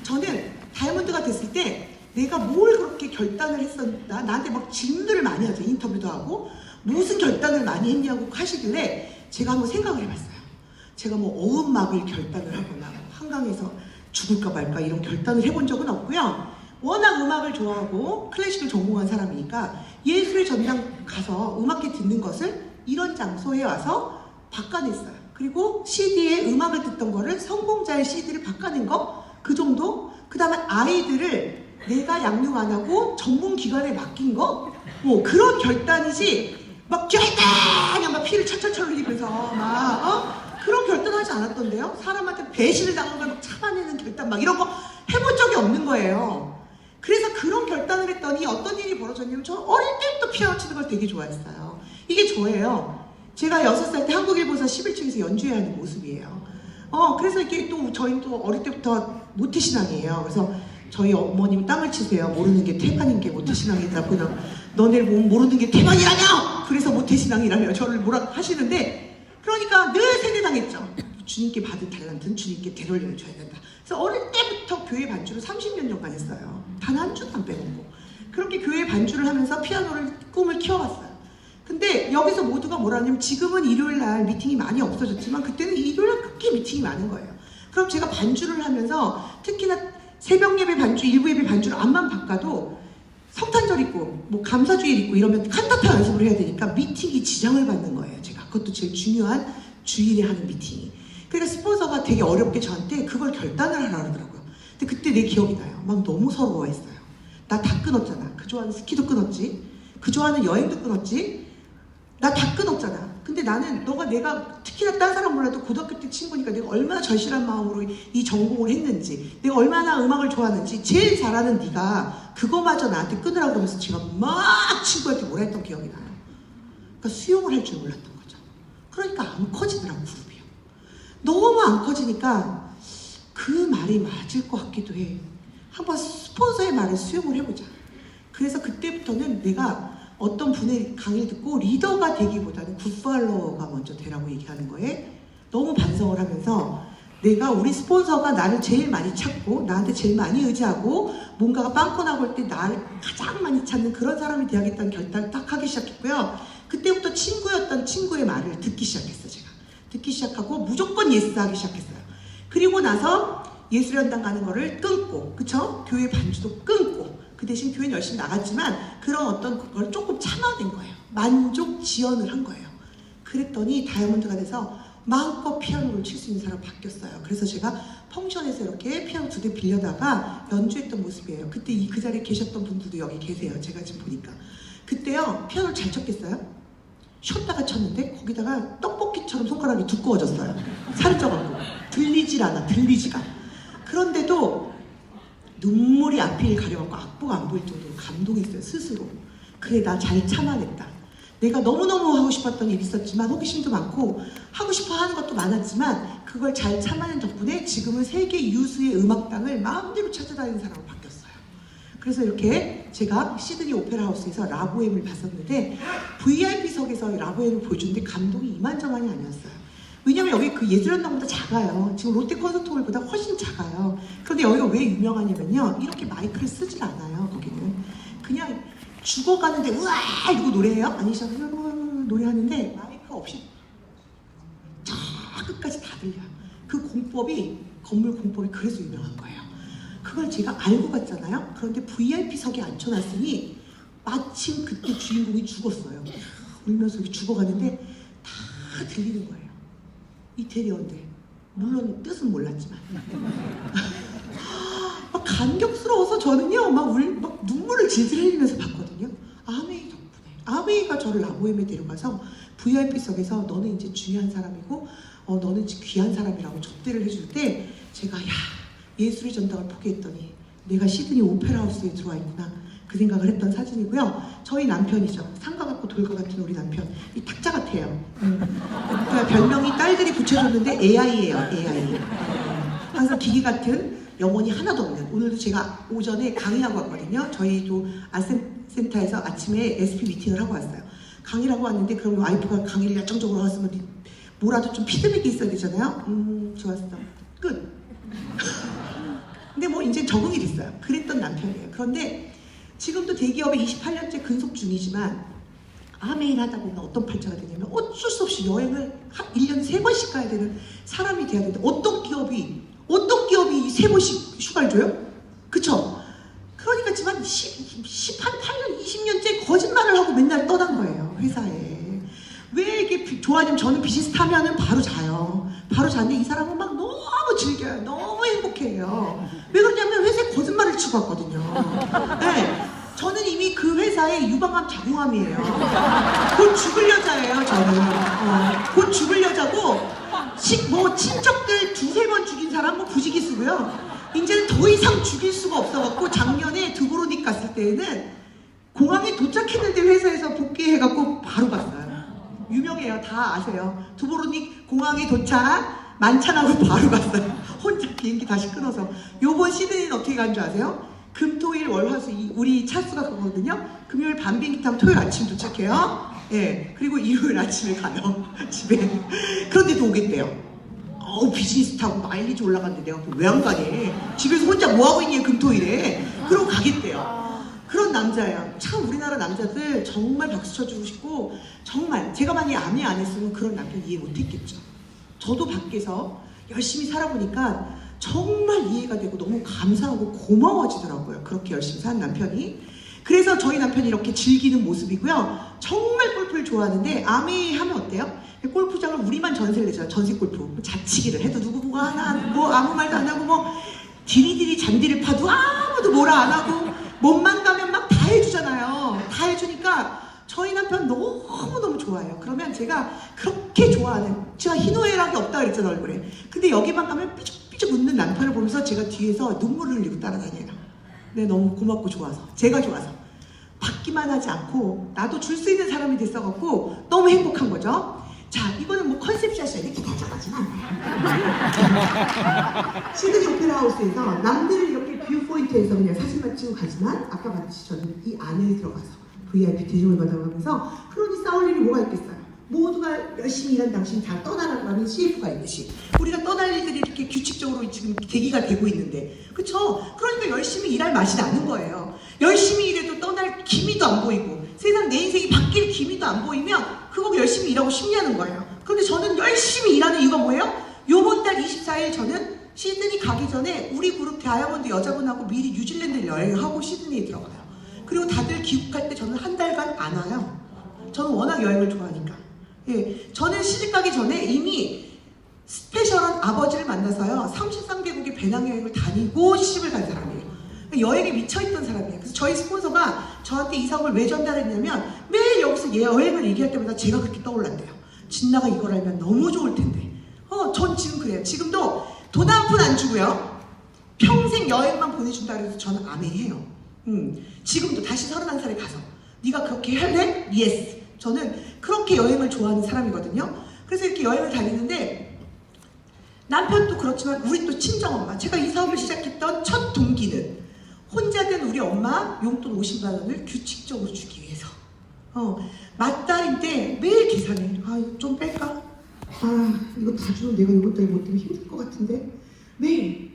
저는 다이아몬드가 됐을 때 내가 뭘 그렇게 결단을 했었나? 나한테 막 질문들을 많이 하죠. 인터뷰도 하고 무슨 결단을 많이 했냐고 하시길래 제가 한번 생각을 해봤어요. 제가 뭐 어음막을 결단을 하거나 한강에서 죽을까 말까 이런 결단을 해본 적은 없고요. 워낙 음악을 좋아하고 클래식을 전공한 사람이니까 예술의 전당 가서 음악회 듣는 것을 이런 장소에 와서 바꿔냈어요. 그리고 CD에 음악을 듣던 거를 성공자의 CD를 바꿔낸 거 그 정도? 그 다음에 아이들을 내가 양육 안 하고 전문기관에 맡긴 거? 뭐 그런 결단이지 막 결단! 막 피를 철철철 흘리면서 막 그런 결단하지 않았던데요? 사람한테 배신을 당한 걸 막 참아내는 결단 막 이런 거 해본 적이 없는 거예요. 그래서 그런 결단을 했더니 어떤 일이 벌어졌냐면 저 어릴 때부터 피아노 치는 걸 되게 좋아했어요. 이게 저예요. 제가 6살 때 한국일보사 11층에서 연주해야 하는 모습이에요. 그래서 이게 또 저희는 또 어릴 때부터 모태신앙이에요. 그래서 저희 어머님은 땅을 치세요. 모르는 게 태반인 게 모태신앙이다. 그냥 너네 모르는 게 태반이라며! 그래서 모태신앙이라며 저를 뭐라 하시는데 그러니까 늘 세뇌당했죠. 주님께 받은 달란트는 주님께 되돌려줘야 된다. 그래서 어릴 때부터 교회 반주를 30년 전간 했어요. 단 한 주도 안 빼먹고. 그렇게 교회 반주를 하면서 피아노를 꿈을 키워왔어요. 근데 여기서 모두가 뭐라 하냐면 지금은 일요일 날 미팅이 많이 없어졌지만 그때는 일요일 날 그렇게 미팅이 많은 거예요. 그럼 제가 반주를 하면서 특히나 새벽 예배 반주, 일부 예배 반주를 안만 바꿔도 성탄절 있고 뭐 감사주일 있고 이러면 칸타타 연습을 해야 되니까 미팅이 지장을 받는 거예요. 제가 그것도 제일 중요한 주일에 하는 미팅이. 그러니까 스폰서가 되게 어렵게 저한테 그걸 결단을 하라 그러더라고요. 근데 그때 내 기억이 나요. 막 너무 서러워했어요. 나 다 끊었잖아. 그 좋아하는 스키도 끊었지. 그 좋아하는 여행도 끊었지. 나 다 끊었잖아. 근데 나는 내가 특히나 딴 사람 몰라도 고등학교 때 친구니까 내가 얼마나 절실한 마음으로 이 전공을 했는지, 내가 얼마나 음악을 좋아하는지 제일 잘하는 네가 그거마저 나한테 끊으라고 그러면서 제가 막 친구한테 뭐라 했던 기억이 나요. 그러니까 수용을 할 줄 몰랐던 거죠. 그러니까 안 커지더라고 그룹이요. 너무 안 커지니까 그 말이 맞을 것 같기도 해. 한번 스폰서의 말을 수용을 해보자. 그래서 그때부터는 내가 어떤 분의 강의를 듣고 리더가 되기보다는 굿팔로워가 먼저 되라고 얘기하는 거에 너무 반성을 하면서 내가 우리 스폰서가 나를 제일 많이 찾고 나한테 제일 많이 의지하고 뭔가가 빵꾸 나고 할 때 나를 가장 많이 찾는 그런 사람이 돼야겠다는 결단을 딱 하기 시작했고요. 그때부터 친구였던 친구의 말을 듣기 시작했어요. 제가 듣기 시작하고 무조건 예스하기 시작했어요. 그리고 나서 예술연당 가는 거를 끊고, 그쵸? 교회 반주도 끊고, 그 대신 교회는 열심히 나갔지만 그런 어떤 걸 조금 참아낸 거예요. 만족 지연을 한 거예요. 그랬더니 다이아몬드가 돼서 마음껏 피아노를 칠 수 있는 사람 바뀌었어요. 그래서 제가 펑션에서 이렇게 피아노 2대 빌려다가 연주했던 모습이에요. 그때 그 자리에 계셨던 분들도 여기 계세요. 제가 지금 보니까. 그때요, 피아노를 잘 쳤겠어요? 쉬었다가 쳤는데 거기다가 떡볶이처럼 손가락이 두꺼워졌어요. 살이 쪄갖고. 들리질 않아, 들리지가. 그런데도 눈물이 앞을 가려갖고 악보가 안 보일 정도로 감동했어요, 스스로. 그래, 나 잘 참아냈다. 내가 너무너무 하고 싶었던 일이 있었지만 호기심도 많고 하고 싶어 하는 것도 많았지만 그걸 잘 참아낸 덕분에 지금은 세계 유수의 음악당을 마음대로 찾아다니는 사람으로 바뀌었어요. 그래서 이렇게 제가 시드니 오페라 하우스에서 라보엠을 봤었는데 VIP석에서 라보엠을 보여주는데 감동이 이만저만이 아니었어요. 왜냐면 여기 그 예술연당보다 작아요. 지금 롯데 콘서트홀보다 훨씬 작아요. 그런데 여기가 왜 유명하냐면요, 이렇게 마이크를 쓰질 않아요. 거기는 그냥 죽어가는데 우와 이러고 노래해요. 아니죠, 노래하는데 마이크 없이 저 끝까지 다 들려요. 그 공법이, 건물 공법이 그래서 유명한 거예요. 그걸 제가 알고 갔잖아요. 그런데 VIP석에 앉혀놨으니 마침 그때 주인공이 죽었어요. 울면서 죽어가는데 다 들리는 거예요. 이태리어인데, 물론 뜻은 몰랐지만 막 감격스러워서 저는요 막 눈물을 질질 흘리면서 봤거든요. 아메이 덕분에, 아메이가 저를 라보엠에 데려가서 VIP석에서 너는 이제 중요한 사람이고 너는 이제 귀한 사람이라고 접대를 해줄 때 제가 야, 예술의 전당을 포기했더니 내가 시드니 오페라 하우스에 들어와 있구나, 그 생각을 했던 사진이고요. 저희 남편이죠. 상가 같고 돌과 같은 우리 남편. 이 탁자 같아요. 그러니까 별명이 딸들이 붙여줬는데 AI예요. AI. 항상 기계 같은 영혼이 하나도 없는. 오늘도 제가 오전에 강의하고 왔거든요. 저희도 아센터에서 아침에 SP 미팅을 하고 왔어요. 강의를 하고 왔는데 그럼 와이프가 강의를 열정적으로 하셨으면 뭐라도 좀 피드백이 있어야 되잖아요. 좋았어. 끝. 근데 뭐 이제 적응이 됐어요. 그랬던 남편이에요. 그런데 지금도 대기업에 28년째 근속 중이지만 아메인 하다 보면 어떤 팔자가 되냐면 어쩔 수 없이 여행을 1년에 3번씩 가야 되는 사람이 돼야 되는데 어떤 기업이 3번씩 휴가를 줘요? 그쵸? 그러니까 지만 18년, 20년째 거짓말을 하고 맨날 떠난 거예요, 회사에. 왜 이게 좋아하냐면 저는 비즈니스타면은 바로 자요. 바로 자는데 이 사람은 막 너무 즐겨요. 너무 행복해요. 왜 그러냐면 회사에 거짓말을 치고 왔거든요. 네. 저는 이미 그 회사의 유방암 자궁암이에요. 곧 죽을 여자예요, 저는. 곧 죽을 여자고, 친척들 2-3번 죽인 사람 뭐 부지기수고요. 이제는 더 이상 죽일 수가 없어갖고 작년에 두브로닉 갔을 때에는 공항에 도착했는데 회사에서 복귀해갖고 바로 갔어요. 유명해요. 다 아세요. 두브로닉 공항에 도착, 만찬하고 바로 갔어요. 혼자 비행기 다시 끊어서. 요번 시드니는 어떻게 간 줄 아세요? 금토일 월화수 우리 차수가 그거거든요. 금요일 밤 비행기 타면 토요일 아침 도착해요. 예, 그리고 일요일 아침에 가요. 집에. 그런데도 오겠대요. 비즈니스 타고 마일리지 올라갔는데 내가 왜 안 가니? 집에서 혼자 뭐하고 있니 금토일에? 그러고 가겠대요. 그런 남자예요. 참 우리나라 남자들 정말 박수 쳐주고 싶고, 정말 제가 만약에 아내 안 했으면 그런 남편 이해 못했겠죠. 저도 밖에서 열심히 살아보니까 정말 이해가 되고 너무 감사하고 고마워지더라고요. 그렇게 열심히 사는 남편이. 그래서 저희 남편이 이렇게 즐기는 모습이고요. 정말 골프를 좋아하는데 아미 하면 어때요? 골프장을 우리만 전세를 내잖아요. 전세 골프. 자치기를 해도 누구 뭐가 하나, 뭐 아무 말도 안 하고, 뭐 디리디리 잔디를 파도 아무도 뭐라 안 하고, 몸만 가면 막 다 해주잖아요. 다 해주니까 저희 남편 너무너무 좋아해요. 그러면 제가 그렇게 좋아하는, 제가 희노애락이 없다 그랬잖아요, 얼굴에. 근데 여기만 가면 삐죽삐죽 웃는 남편을 보면서 제가 뒤에서 눈물을 흘리고 따라다녀요. 네, 너무 고맙고 좋아서, 제가 좋아서. 받기만 하지 않고 나도 줄 수 있는 사람이 됐어갖고 너무 행복한 거죠. 자, 이거는 뭐 컨셉샷이야. 이렇게 가져가지만 시드니 오페라 하우스에서 남들은 이렇게 뷰 포인트에서 그냥 사진만 찍고 가지만, 아까 봤듯이 저는 이 안에 들어가서 VIP 대접을 받아가면서, 그러니 싸울 일이 뭐가 있겠어요. 모두가 열심히 일한 당신 다 떠나라는 CF가 있듯이 우리가 떠날 일들이 이렇게 규칙적으로 지금 대기가 되고 있는데, 그쵸? 그러니까 열심히 일할 맛이 나는 거예요. 열심히 일해도 떠날 기미도 안 보이고, 세상 내 인생이 바뀔 기미도 안 보이면 그거 열심히 일하고 싶냐는 거예요. 그런데 저는 열심히 일하는 이유가 뭐예요? 요번 달 24일 저는 시드니 가기 전에 우리 그룹 다이아몬드 여자분하고 미리 뉴질랜드 여행하고 시드니에 들어가요. 그리고 다들 귀국할 때 저는 한 달간 안 와요. 저는 워낙 여행을 좋아하니까. 예, 저는 시집 가기 전에 이미 스페셜한 아버지를 만나서요, 33개국의 배낭여행을 다니고 시집을 간 사람이에요. 여행에 미쳐있던 사람이에요. 그래서 저희 스폰서가 저한테 이 사업을 왜 전달했냐면, 매일 여기서 여행을 얘기할 때마다 제가 그렇게 떠올랐대요. 진나가 이걸 알면 너무 좋을 텐데. 전 지금 그래요. 지금도 돈 한 푼 안 주고요, 평생 여행만 보내준다 그래서 저는 아멘해요. 지금도 다시 31살에 가서 네가 그렇게 할래? 예스. 저는 그렇게 여행을 좋아하는 사람이거든요. 그래서 이렇게 여행을 다니는데, 남편도 그렇지만 우리 또 친정엄마, 제가 이 사업을 시작했던 첫 동기는 혼자 된 우리 엄마 용돈 50만 원을 규칙적으로 주기 위해서, 맞달인 때 매일 계산해. 아, 이거 좀 뺄까? 아, 이거 다 주면 내가 이것 때문에 못 되면 힘들 것 같은데. 매일.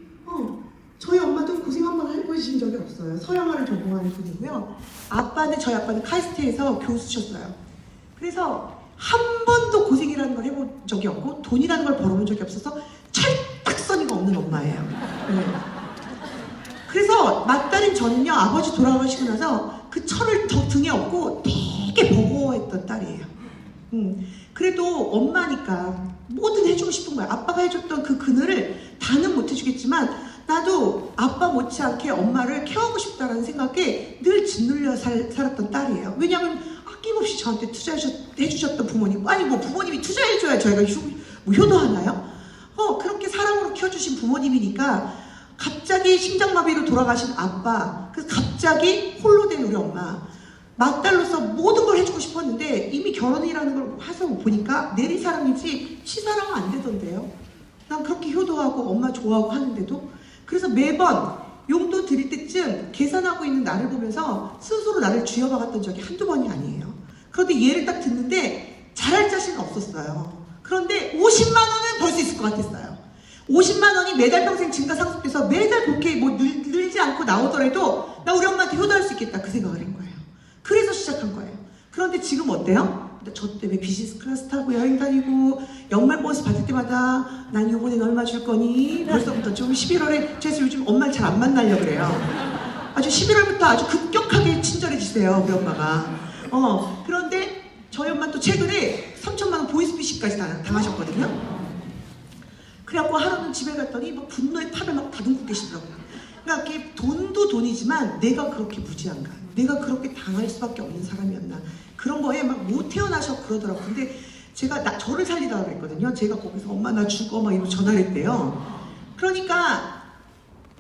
저희 엄마도 고생 한 번 해보신 적이 없어요. 서양화를 전공하는 분이고요. 저희 아빠는 카이스트에서 교수셨어요. 그래서 한 번도 고생이라는 걸 해본 적이 없고, 돈이라는 걸 벌어본 적이 없어서 철딱서니가 없는 엄마예요. 네. 그래서 맏딸인 저는요, 아버지 돌아가시고 나서 그 철을 더 등에 업고 되게 버거워했던 딸이에요. 그래도 엄마니까 뭐든 해주고 싶은 거야. 아빠가 해줬던 그 그늘을 다는 못 해주겠지만, 나도 아빠 못지않게 엄마를 케어하고 싶다는 생각에 늘 짓눌려 살았던 딸이에요. 왜냐하면 아낌없이 저한테 투자해주셨던 부모님, 아니 뭐 부모님이 투자해줘야 저희가 효도하나요? 그렇게 사랑으로 키워주신 부모님이니까, 갑자기 심장마비로 돌아가신 아빠, 그래서 갑자기 홀로 된 우리 엄마, 맏딸로서 모든 걸 해주고 싶었는데 이미 결혼이라는 걸 해서 보니까 내리사랑이지 치사랑은 안 되던데요. 난 그렇게 효도하고 엄마 좋아하고 하는데도. 그래서 매번 용돈 드릴 때쯤 계산하고 있는 나를 보면서 스스로 나를 쥐어박았던 적이 한두 번이 아니에요. 그런데 얘를 딱 듣는데 잘할 자신은 없었어요. 그런데 50만 원은 벌 수 있을 것 같았어요. 50만 원이 매달 평생 증가 상속돼서 매달 그렇게 뭐 늘지 않고 나오더라도 나 우리 엄마한테 효도할 수 있겠다, 그 생각을 한 거예요. 그래서 시작한 거예요. 그런데 지금 어때요? 저 때문에 비즈니스 클래스 타고 여행 다니고 연말 보너스 받을 때마다 난 이번엔 얼마 줄 거니? 벌써부터 지금 11월에 그래서 요즘 엄마를 잘 안 만나려고 그래요. 아주 11월부터 아주 급격하게 친절해지세요, 우리 엄마가. 그런데 저희 엄마 또 최근에 3천만 원 보이스피싱까지 당하셨거든요. 그래갖고 하루는 집에 갔더니 막 분노의 탑에 막 다듬고 계시더라고요. 그러니까 이게 돈도 돈이지만 내가 그렇게 무지한가, 내가 그렇게 당할 수밖에 없는 사람이었나, 그런 거에 막 못 태어나셔 그러더라고요. 근데 제가 저를 살리다가 그랬거든요. 제가 거기서 엄마 나 죽어 막 이러고 전화를 했대요. 그러니까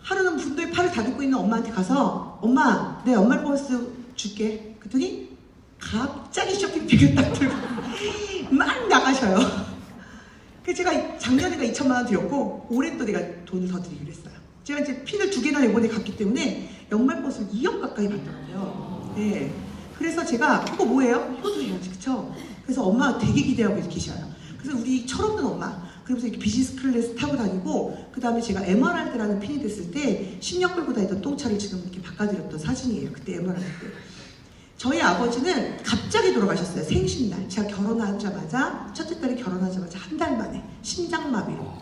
하루는 분노의 팔을 다듬고 있는 엄마한테 가서 엄마 내 연말 보너스 줄게. 그랬더니 갑자기 쇼핑백을 딱 들고 막 나가셔요. 그래서 제가 작년에가 2천만 원 드렸고 올해 또 내가 돈을 더 드리기로 했어요. 제가 이제 핀을 2개나 이번에 갔기 때문에 연말 보너스를 2억 가까이 받더라고요. 네. 그래서 제가 그거 뭐예요? 효도해야지, 그쵸? 그래서 엄마가 되게 기대하고 계셔요. 그래서 우리 철없는 엄마, 그러면서 이렇게 비즈니스 클래스 타고 다니고, 그 다음에 제가 에메랄드라는 핀이 됐을 때 10년 끌고 다니던 똥차를 지금 이렇게 바꿔드렸던 사진이에요. 그때 에메랄드 때. 저희 아버지는 갑자기 돌아가셨어요. 생신날. 제가 결혼하자마자, 첫째 딸이 결혼하자마자 한 달 만에 심장마비로.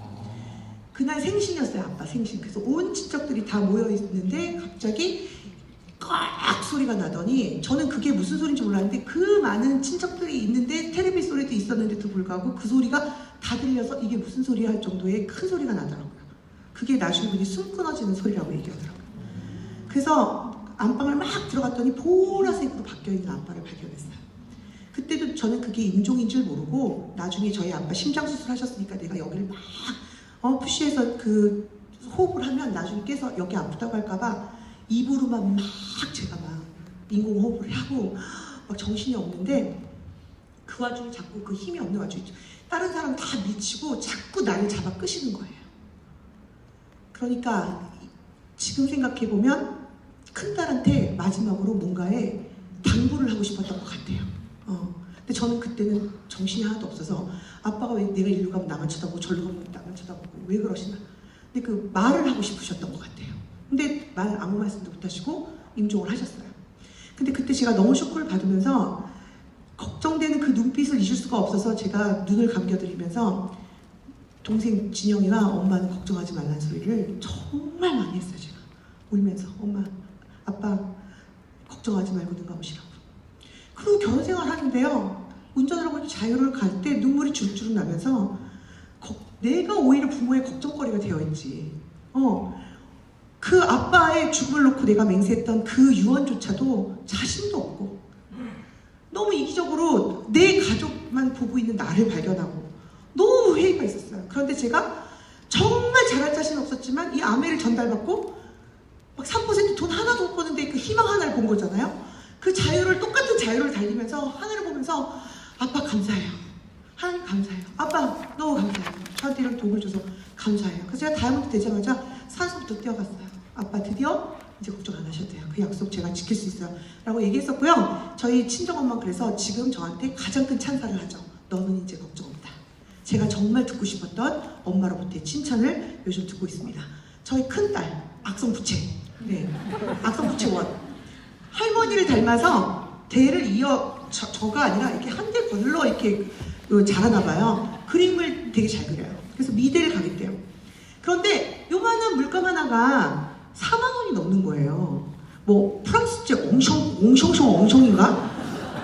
그날 생신이었어요. 아빠 생신. 그래서 온 친척들이 다 모여있는데 갑자기 꽉 소리가 나더니, 저는 그게 무슨 소리인지 몰랐는데 그 많은 친척들이 있는데 텔레비 소리도 있었는데도 불구하고 그 소리가 다 들려서 이게 무슨 소리야 할 정도의 큰 소리가 나더라고요. 그게 나중에 보니 숨 끊어지는 소리라고 얘기하더라고요. 그래서 안방을 막 들어갔더니 보라색으로 바뀌어있는 아빠를 발견했어요. 그때도 저는 그게 임종인 줄 모르고, 나중에 저희 아빠 심장수술 하셨으니까 내가 여기를 막 푸시해서 그 호흡을 하면 나중에 깨서 여기 아프다고 할까봐 입으로만 막 제가 막 인공호흡을 하고 막 정신이 없는데, 그 와중에 자꾸 그 힘이 없는 와중에 다른 사람 다 미치고 자꾸 나를 잡아 끄시는 거예요. 그러니까 지금 생각해보면 큰딸한테 마지막으로 뭔가에 당부를 하고 싶었던 것 같아요. 근데 저는 그때는 정신이 하나도 없어서 아빠가 왜 내가 일로 가면 나만 쳐다보고 절로 가면 나만 쳐다보고 왜 그러시나. 근데 그 말을 하고 싶으셨던 것 같아요. 근데 아무 말씀도 못하시고 임종을 하셨어요. 근데 그때 제가 너무 쇼크를 받으면서 걱정되는 그 눈빛을 잊을 수가 없어서 제가 눈을 감겨드리면서 동생 진영이가 엄마는 걱정하지 말라는 소리를 정말 많이 했어요. 제가 울면서 엄마, 아빠 걱정하지 말고 눈 감으시라고. 그리고 결혼생활 하는데요, 운전을 하고 자유를 갈 때 눈물이 줄줄 나면서 내가 오히려 부모의 걱정거리가 되어있지. 그 아빠의 죽음을 놓고 내가 맹세했던 그 유언조차도 자신도 없고 너무 이기적으로 내 가족만 보고 있는 나를 발견하고 너무 회의가 있었어요. 그런데 제가 정말 잘할 자신 없었지만 이 아메를 전달받고 막 3% 돈 하나도 못 버는데 그 희망 하나를 본 거잖아요. 그 자유를, 똑같은 자유를 달리면서 하늘을 보면서 아빠 감사해요. 하나님 감사해요. 아빠 너무 감사해요. 저한테 이런 도움을 줘서 감사해요. 그래서 제가 다이아몬드 되자마자 산소부터 뛰어갔어요. 아빠 드디어 이제 걱정 안 하셔도 돼요. 그 약속 제가 지킬 수 있어요. 라고 얘기했었고요. 저희 친정엄마는 그래서 지금 저한테 가장 큰 찬사를 하죠. 너는 이제 걱정 없다. 제가 정말 듣고 싶었던 엄마로부터의 칭찬을 요즘 듣고 있습니다. 저희 큰딸 악성부채. 네, 악성부채원. 할머니를 닮아서 대를 이어 저가 아니라 이렇게 한 대 걸러 이렇게 자라나 봐요. 그림을 되게 잘 그려요. 그래서 미대를 가겠대요. 그런데 요만한 물감 하나가 4만 원이 넘는 거예요. 뭐 프랑스제 엉숑인가?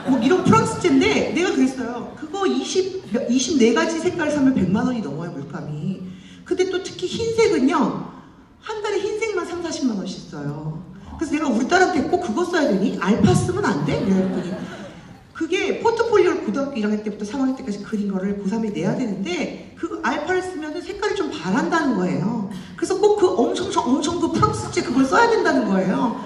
뭐 이런 프랑스제인데 내가 그랬어요. 그거 24가지 색깔 사면 100만 원이 넘어요, 물감이. 근데 또 특히 흰색은요, 한 달에 흰색만 3, 40만 원씩 써요. 그래서 내가 우리 딸한테 꼭 그거 써야 되니? 알파 쓰면 안 돼? 그랬더니 그게 포트폴리오를 고등학교 1학년 때부터 3학년 때까지 그린 거를 고3에 내야 되는데 그 알파를 쓰면 색깔이 좀 바란다는 거예요. 그래서 꼭 그 엄청 그 프랑스제 그걸 써야 된다는 거예요.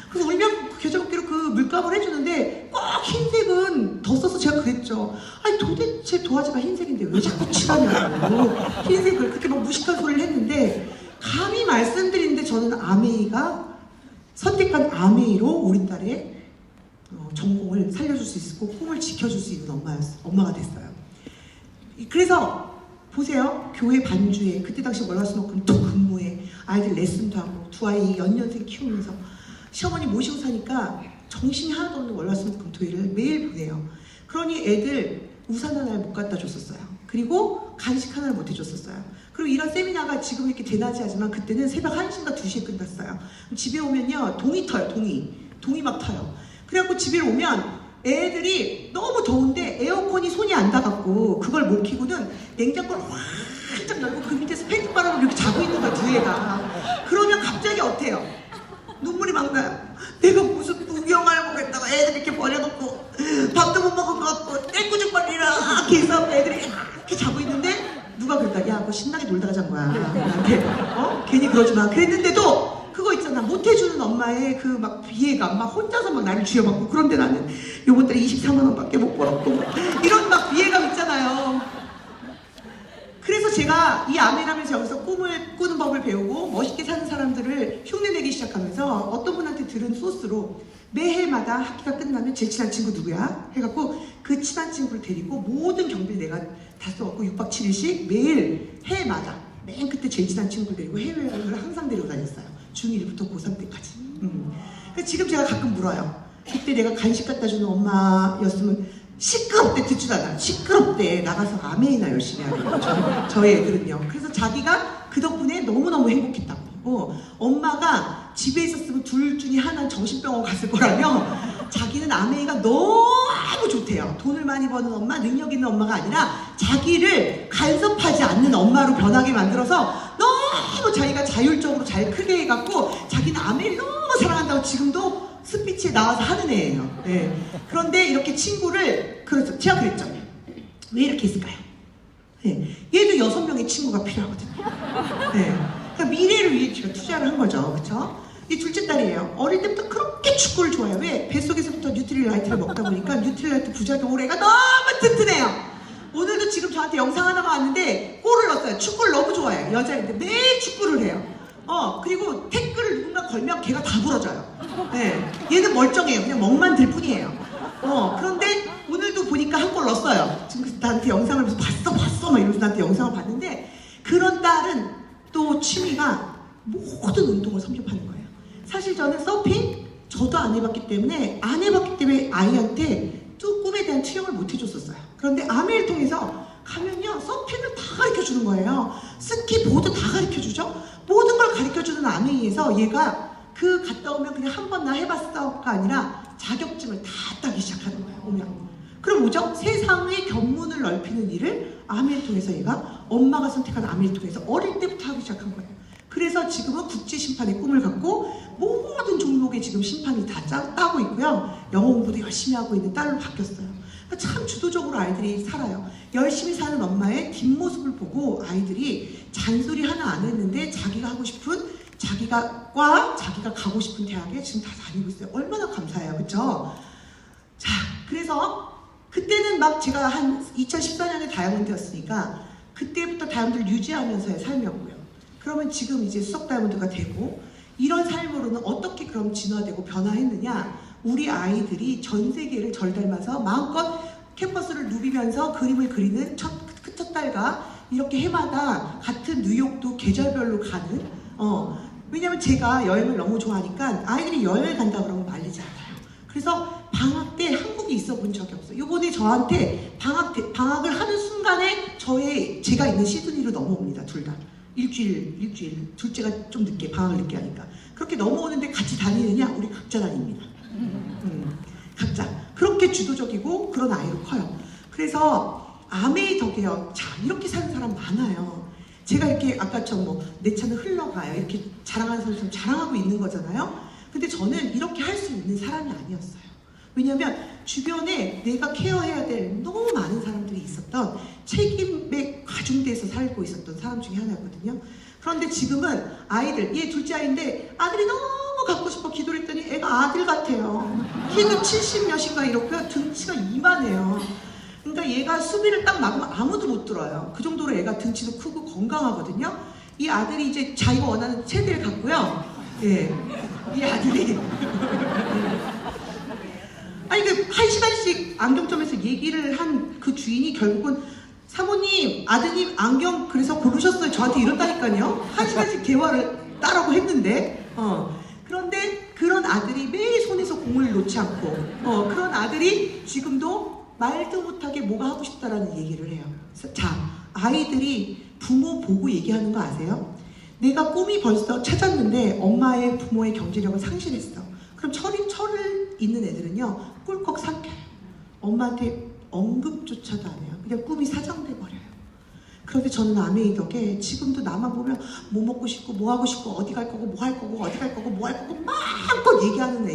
그래서 울면 교정대로 그 물감을 해주는데 꼭 흰색은 더 써서 제가 그랬죠. 아니 도대체 도화지가 흰색인데 왜 자꾸 칠하냐고. 흰색을 그렇게 막 무식한 소리를 했는데, 감히 말씀드리는데 저는 아메이가 선택한 아메이로 우리 딸의 전공을 살려줄 수 있고 꿈을 지켜줄 수 있는 엄마가 됐어요. 그래서 보세요. 교회 반주에 그때 당시 월화수목금 또 근무해 아이들 레슨도 하고 두 아이 연년생 키우면서 시어머니 모시고 사니까 정신이 하나도 없는 월화수목금토일을 매일 보내요. 그러니 애들 우산 하나를 못 갖다 줬었어요. 그리고 간식 하나를 못 해줬었어요. 그리고 이런 세미나가 지금 이렇게 대낮에 하지만 그때는 새벽 1시인가 2시에 끝났어요. 집에 오면요, 동이 터요. 동이 막 터요. 그래갖고 집에 오면 애들이 너무 더운데 에어컨이 손이 안 닿았고 그걸 못 켜고는 냉장고를 활짝 열고 그 밑에서 팬바람을 이렇게 자고 있는 거야, 두 애가. 그러면 갑자기 어때요? 눈물이 막 나요. 내가 무슨 구경을 보겠다고 애들 이렇게 버려놓고 밥도 못 먹은 것 같고 떼꾸죽만 이렇게 해서 애들이 이렇게 자고 있는데 누가 그랬다. 야, 그거 신나게 놀다가 잔 거야. 나한테 괜히 그러지 마. 그랬는데도 그거 있잖아, 못해주는 엄마의 그 막 비애감, 막 혼자서 막 나를 쥐어받고. 그런데 나는 요번 달에 24만 원밖에 못 벌었고 이런 막 비애감 있잖아요. 그래서 제가 제가 이 아메라면서 여기서 꿈을 꾸는 법을 배우고 멋있게 사는 사람들을 흉내내기 시작하면서 어떤 분한테 들은 소스로 매해마다 학기가 끝나면 제일 친한 친구 누구야? 해갖고 그 친한 친구를 데리고 모든 경비를 내가 다 써갖고 6박 7일씩 매일 해마다 맨 그때 제일 친한 친구를 데리고 해외여행을 항상 데리고 다녔어요. 중1부터 고3 때까지. 그래서 지금 제가 가끔 물어요. 그때 내가 간식 갖다 주는 엄마였으면 시끄럽대 듣지도 않아. 시끄럽대 나가서 아메이나 열심히 하는 저희 애들은요. 그래서 자기가 그 덕분에 너무너무 행복했다고. 엄마가 집에 있었으면 둘 중에 하나는 정신병원 갔을 거라며 자기는 아메이가 너무 좋대요. 돈을 많이 버는 엄마, 능력 있는 엄마가 아니라 자기를 간섭하지 않는 엄마로 변하게 만들어서 너무 자기가 자율적으로 잘 크게 해갖고 자기는 아메이를 너무 사랑한다고 지금도 스피치에 나와서 하는 애예요. 네. 그런데 이렇게 친구를 그렇죠. 제가 그랬죠. 왜 이렇게 했을까요? 네. 얘도 6명의 친구가 필요하거든요. 네. 그러니까 미래를 위해 제가 투자를 한 거죠. 그렇죠? 이 둘째 딸이에요. 어릴 때부터 그렇게 축구를 좋아해요. 왜? 뱃속에서부터 뉴트릴라이트를 먹다 보니까 뉴트릴라이트 부작용 오래가 너무 튼튼해요. 오늘도 지금 저한테 영상 하나가 왔는데 골을 넣었어요. 축구를 너무 좋아해요. 여자인데 매일 축구를 해요. 그리고 태클을 누군가 걸면 걔가 다 부러져요. 네. 얘는 멀쩡해요. 그냥 멍만 들 뿐이에요. 그런데 오늘도 보니까 한 골 넣었어요. 지금 나한테 영상을 봤어 막 이러면서 나한테 영상을 봤는데 그런 딸은 또 취미가 모든 운동을 섭렵하는 거예요. 사실 저는 서핑 저도 안 해봤기 때문에 아이한테 또 꿈에 대한 투영을 못 해줬었어요. 그런데 아메를 통해서 가면요 서핑을 다 가르쳐주는 거예요. 스키, 보드 다 가르쳐주죠. 모든 걸 가르쳐주는 아메이에서 얘가 그 갔다 오면 그냥 한 번 나 해봤어가 아니라 자격증을 다 따기 시작하는 거예요. 오면. 그럼 뭐죠? 세상의 견문을 넓히는 일을 아메를 통해서 얘가 엄마가 선택한 아메를 통해서 어릴 때부터 하기 시작한 거예요. 그래서 지금은 국제심판의 꿈을 갖고 모든 종목에 지금 심판이 다 따고 있고요. 영어 공부도 열심히 하고 있는 딸로 바뀌었어요. 참 주도적으로 아이들이 살아요. 열심히 사는 엄마의 뒷모습을 보고 아이들이 잔소리 하나 안 했는데 자기가 하고 싶은 자기가 가고 싶은 대학에 지금 다 다니고 있어요. 얼마나 감사해요. 그쵸? 자, 그래서 그때는 막 제가 한 2014년에 다이아몬드였으니까 그때부터 다이아몬드를 유지하면서의 삶이었고요. 그러면 지금 이제 수석 다이아몬드가 되고 이런 삶으로는 어떻게 그럼 진화되고 변화했느냐? 우리 아이들이 전 세계를 절 닮아서 마음껏 캠퍼스를 누비면서 그림을 그리는 첫 딸과 이렇게 해마다 같은 뉴욕도 계절별로 가는 왜냐면 제가 여행을 너무 좋아하니까 아이들이 여행을 간다 그러면 말리지 않아요. 그래서 방학 때 한국에 있어 본 적이 없어요. 요번에 저한테 방학을 하는 순간에 제가 있는 시드니로 넘어옵니다. 둘 다. 일주일. 둘째가 좀 늦게 방학을 늦게 하니까. 그렇게 넘어오는데 같이 다니느냐? 우리 각자 다닙니다. 각자. 그렇게 주도적이고 그런 아이로 커요. 그래서 아메이 덕에요. 자, 이렇게 사는 사람 많아요. 제가 이렇게 아까처럼 내 차는 흘러가요. 이렇게 자랑하는 사람처럼 자랑하고 있는 거잖아요. 근데 저는 이렇게 할 수 있는 사람이 아니었어요. 왜냐면 주변에 내가 케어해야 될 너무 많은 사람들이 있었던 책임에 과중돼서 살고 있었던 사람 중에 하나였거든요. 그런데 지금은 아이들, 얘 둘째 아이인데 아들이 너무 갖고 싶어 기도를 했더니 애가 아들 같아요. 키도 70몇인가 이렇고요. 등치가 이만해요. 그러니까 얘가 수비를 딱 막으면 아무도 못 들어요. 그 정도로 애가 등치도 크고 건강하거든요. 이 아들이 이제 자기가 원하는 체대를 갖고요. 예, 이 아들이 아니 한 시간씩 안경점에서 얘기를 한 그 주인이 결국은 사모님, 아드님 안경 그래서 고르셨어요. 저한테 이런다니까요. 한 시간씩 대화를 따라고 했는데 그런데 그런 아들이 매일 손에서 공을 놓지 않고 그런 아들이 지금도 말도 못하게 뭐가 하고 싶다라는 얘기를 해요. 자, 아이들이 부모 보고 얘기하는 거 아세요? 내가 꿈이 벌써 찾았는데 엄마의 부모의 경제력을 상실했어. 그럼 철을 있는 애들은요 꿀꺽 삼켜요. 엄마한테 언급조차도 안 해요. 그냥 꿈이 사장돼 버려요. 그런데 저는 아메이 덕에 지금도 나만 보면 뭐 먹고 싶고 뭐 하고 싶고 어디 갈 거고 뭐 할 거고 어디 갈 거고 뭐 할 거고 마음껏 얘기하는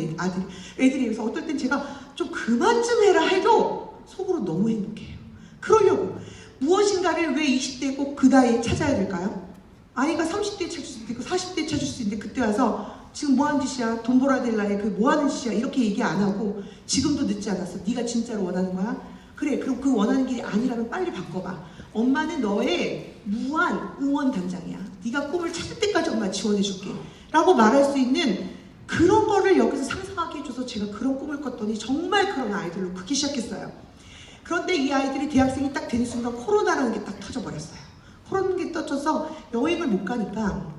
애들이 그래서 어떨 땐 제가 좀 그만 좀 해라 해도 속으로 너무 행복해요. 그러려고 무엇인가를 왜 20대에 꼭 그 나이에 찾아야 될까요? 아이가 30대에 찾을 수도 있고 40대에 찾을 수 있는데 그때 와서 지금 뭐 하는 짓이야? 돈 벌어야 될 나이에 그 뭐 하는 짓이야? 이렇게 얘기 안 하고 지금도 늦지 않았어. 네가 진짜로 원하는 거야? 그래, 그럼 그 원하는 길이 아니라면 빨리 바꿔봐. 엄마는 너의 무한 응원 단장이야. 네가 꿈을 찾을 때까지 엄마 지원해줄게 라고 말할 수 있는 그런 거를 여기서 상상하게 해줘서 제가 그런 꿈을 꿨더니 정말 그런 아이들로 크기 시작했어요. 그런데 이 아이들이 대학생이 딱 되는 순간 코로나라는 게 딱 터져버렸어요. 코로나가 게 터져서 여행을 못 가니까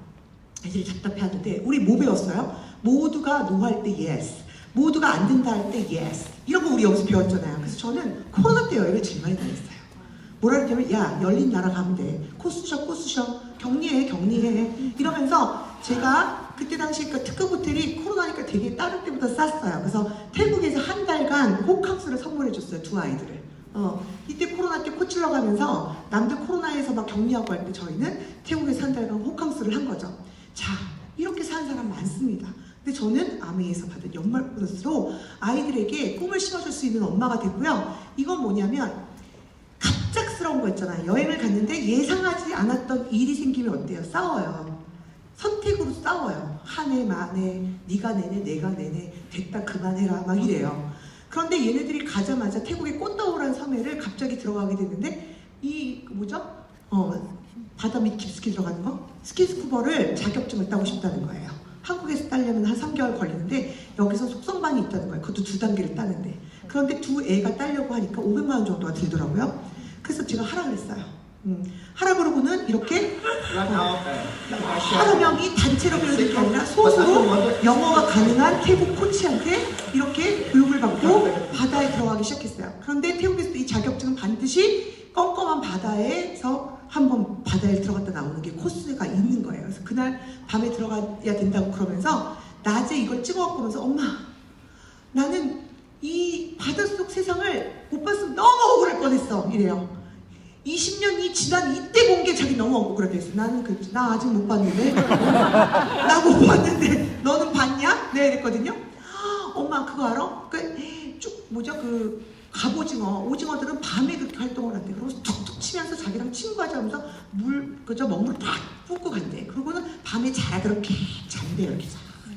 애들이 답답해하는데 우리 뭐 배웠어요? 모두가 노할 때 yes, 모두가 안 된다 할 때 yes, 이런 거 우리 여기서 배웠잖아요. 그래서 저는 코로나 때 여행을 제일 많이 다녔어요. 뭐라 그러냐면 야 열린 나라 가면 돼, 코 쑤셔 격리해 이러면서 제가 그때 당시 그 특급 호텔이 코로나니까 되게 다른 때보다 쌌어요. 그래서 태국에서 한 달간 호캉스를 선물해줬어요, 두 아이들을. 이때 코로나 때 코찔러 가면서 남들 코로나에서 막 격리하고 할 때 저희는 태국에서 한 달간 호캉스를 한 거죠. 자, 이렇게 사는 사람 많습니다. 근데 저는 아메이에서 받은 연말 보너스로 아이들에게 꿈을 심어줄 수 있는 엄마가 됐고요. 이건 뭐냐면 갑작스러운 거 있잖아요. 여행을 갔는데 예상하지 않았던 일이 생기면 어때요? 싸워요. 선택으로 싸워요. 한 해, 만해, 네가 내내, 내가 내내, 됐다 그만해라 막 이래요. 그런데 얘네들이 가자마자 태국의 꽃다오라는 섬에를 갑자기 들어가게 됐는데 뭐죠? 바다 밑 깊숙이 들어가는 거? 스키스쿠버를 자격증을 따고 싶다는 거예요. 한국에서 따려면 한 3개월 걸리는데 여기서 속성반이 있다는 거예요. 그것도 2단계를 따는데. 그런데 두 애가 따려고 하니까 500만 원 정도가 들더라고요. 그래서 제가 하라 그랬어요. 하라 그러고는 이렇게 여러 명이 단체로 배우는 게 아니라 소수로 영어가 가능한 태국 코치한테 이렇게 교육을 받고 바다에 들어가기 시작했어요. 그런데 태국에서도 이 자격증은 반드시 껌껌한 바다에서 한번 바다에 들어갔다 나오는 게 코스가 있는 거예요. 그래서 그날 밤에 들어가야 된다고 그러면서 낮에 이걸 찍어갖고 오면서 엄마 나는 이 바닷속 세상을 못 봤으면 너무 억울할 뻔했어 이래요. 20년이 지난 이때 본 게 자기 너무 억울하게 했어. 나는 그랬지. 나 아직 못 봤는데. 나 못 봤는데 너는 봤냐? 네 이랬거든요. 엄마 그거 알아? 그 갑오징어, 오징어들은 밤에 그렇게 활동을 한대. 그러면서 툭툭 치면서 자기랑 친구하자 하면서 먹물 팍 뿜고 간대. 그러고는 밤에 잘 그렇게 잔대요. 이렇게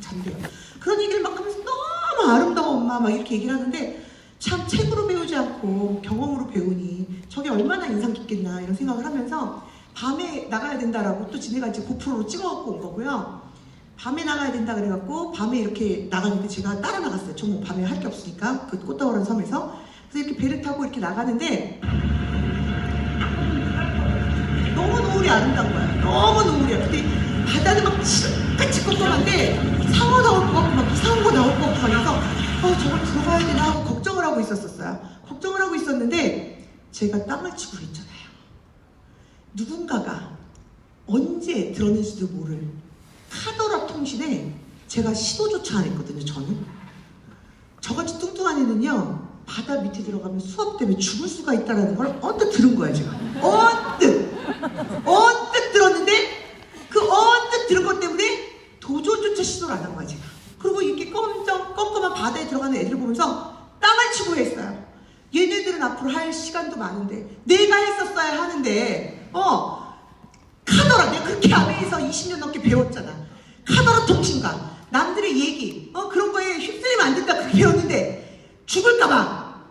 잔대요. 그런 얘기를 막 하면서 너무 아름다워 엄마 막 이렇게 얘기를 하는데 참 책으로 배우지 않고 경험으로 배우니 저게 얼마나 인상 깊겠나 이런 생각을 하면서 밤에 나가야 된다라고 또 지네가 이제 고프로로 찍어갖고 온 거고요. 밤에 나가야 된다 그래갖고 밤에 이렇게 나가는데 제가 따라 나갔어요. 저 뭐 밤에 할 게 없으니까 그 꽃다오라는 섬에서. 그래서 이렇게 배를 타고 이렇게 나가는데 너무 노을이 아름다운 거야. 너무 노을이야. 근데 바다는 막 칠흑같이 꼼꼼한데 상어 나올 것 같고 막 이상한 거 나올 것 같고 하면서 저걸 들어가야 되나 하고 걱정을 하고 있었어요. 걱정을 하고 있었는데 제가 땅을 치고 있잖아요. 누군가가 언제 들었는지도 모를 카더라 통신에 제가 시도조차 안 했거든요. 저는 저같이 뚱뚱한 애는요 바다 밑에 들어가면 수압 때문에 죽을 수가 있다는 걸 언뜻 들은 거야. 제가 언뜻 들었는데 그 언뜻 들은 것 때문에 도저조차 시도를 안 한 거야. 제가 그리고 이렇게 껌껌한 바다에 들어가는 애들을 보면서 땅을 치고 했어요. 얘네들은 앞으로 할 시간도 많은데 내가 했었어야 하는데 카더라, 내가 그렇게 아메에서 20년 넘게 배웠잖아. 카더라 통신관 남들의 얘기 그런 거에 휩쓸리면 안 된다 그렇게 배웠는데 죽을까봐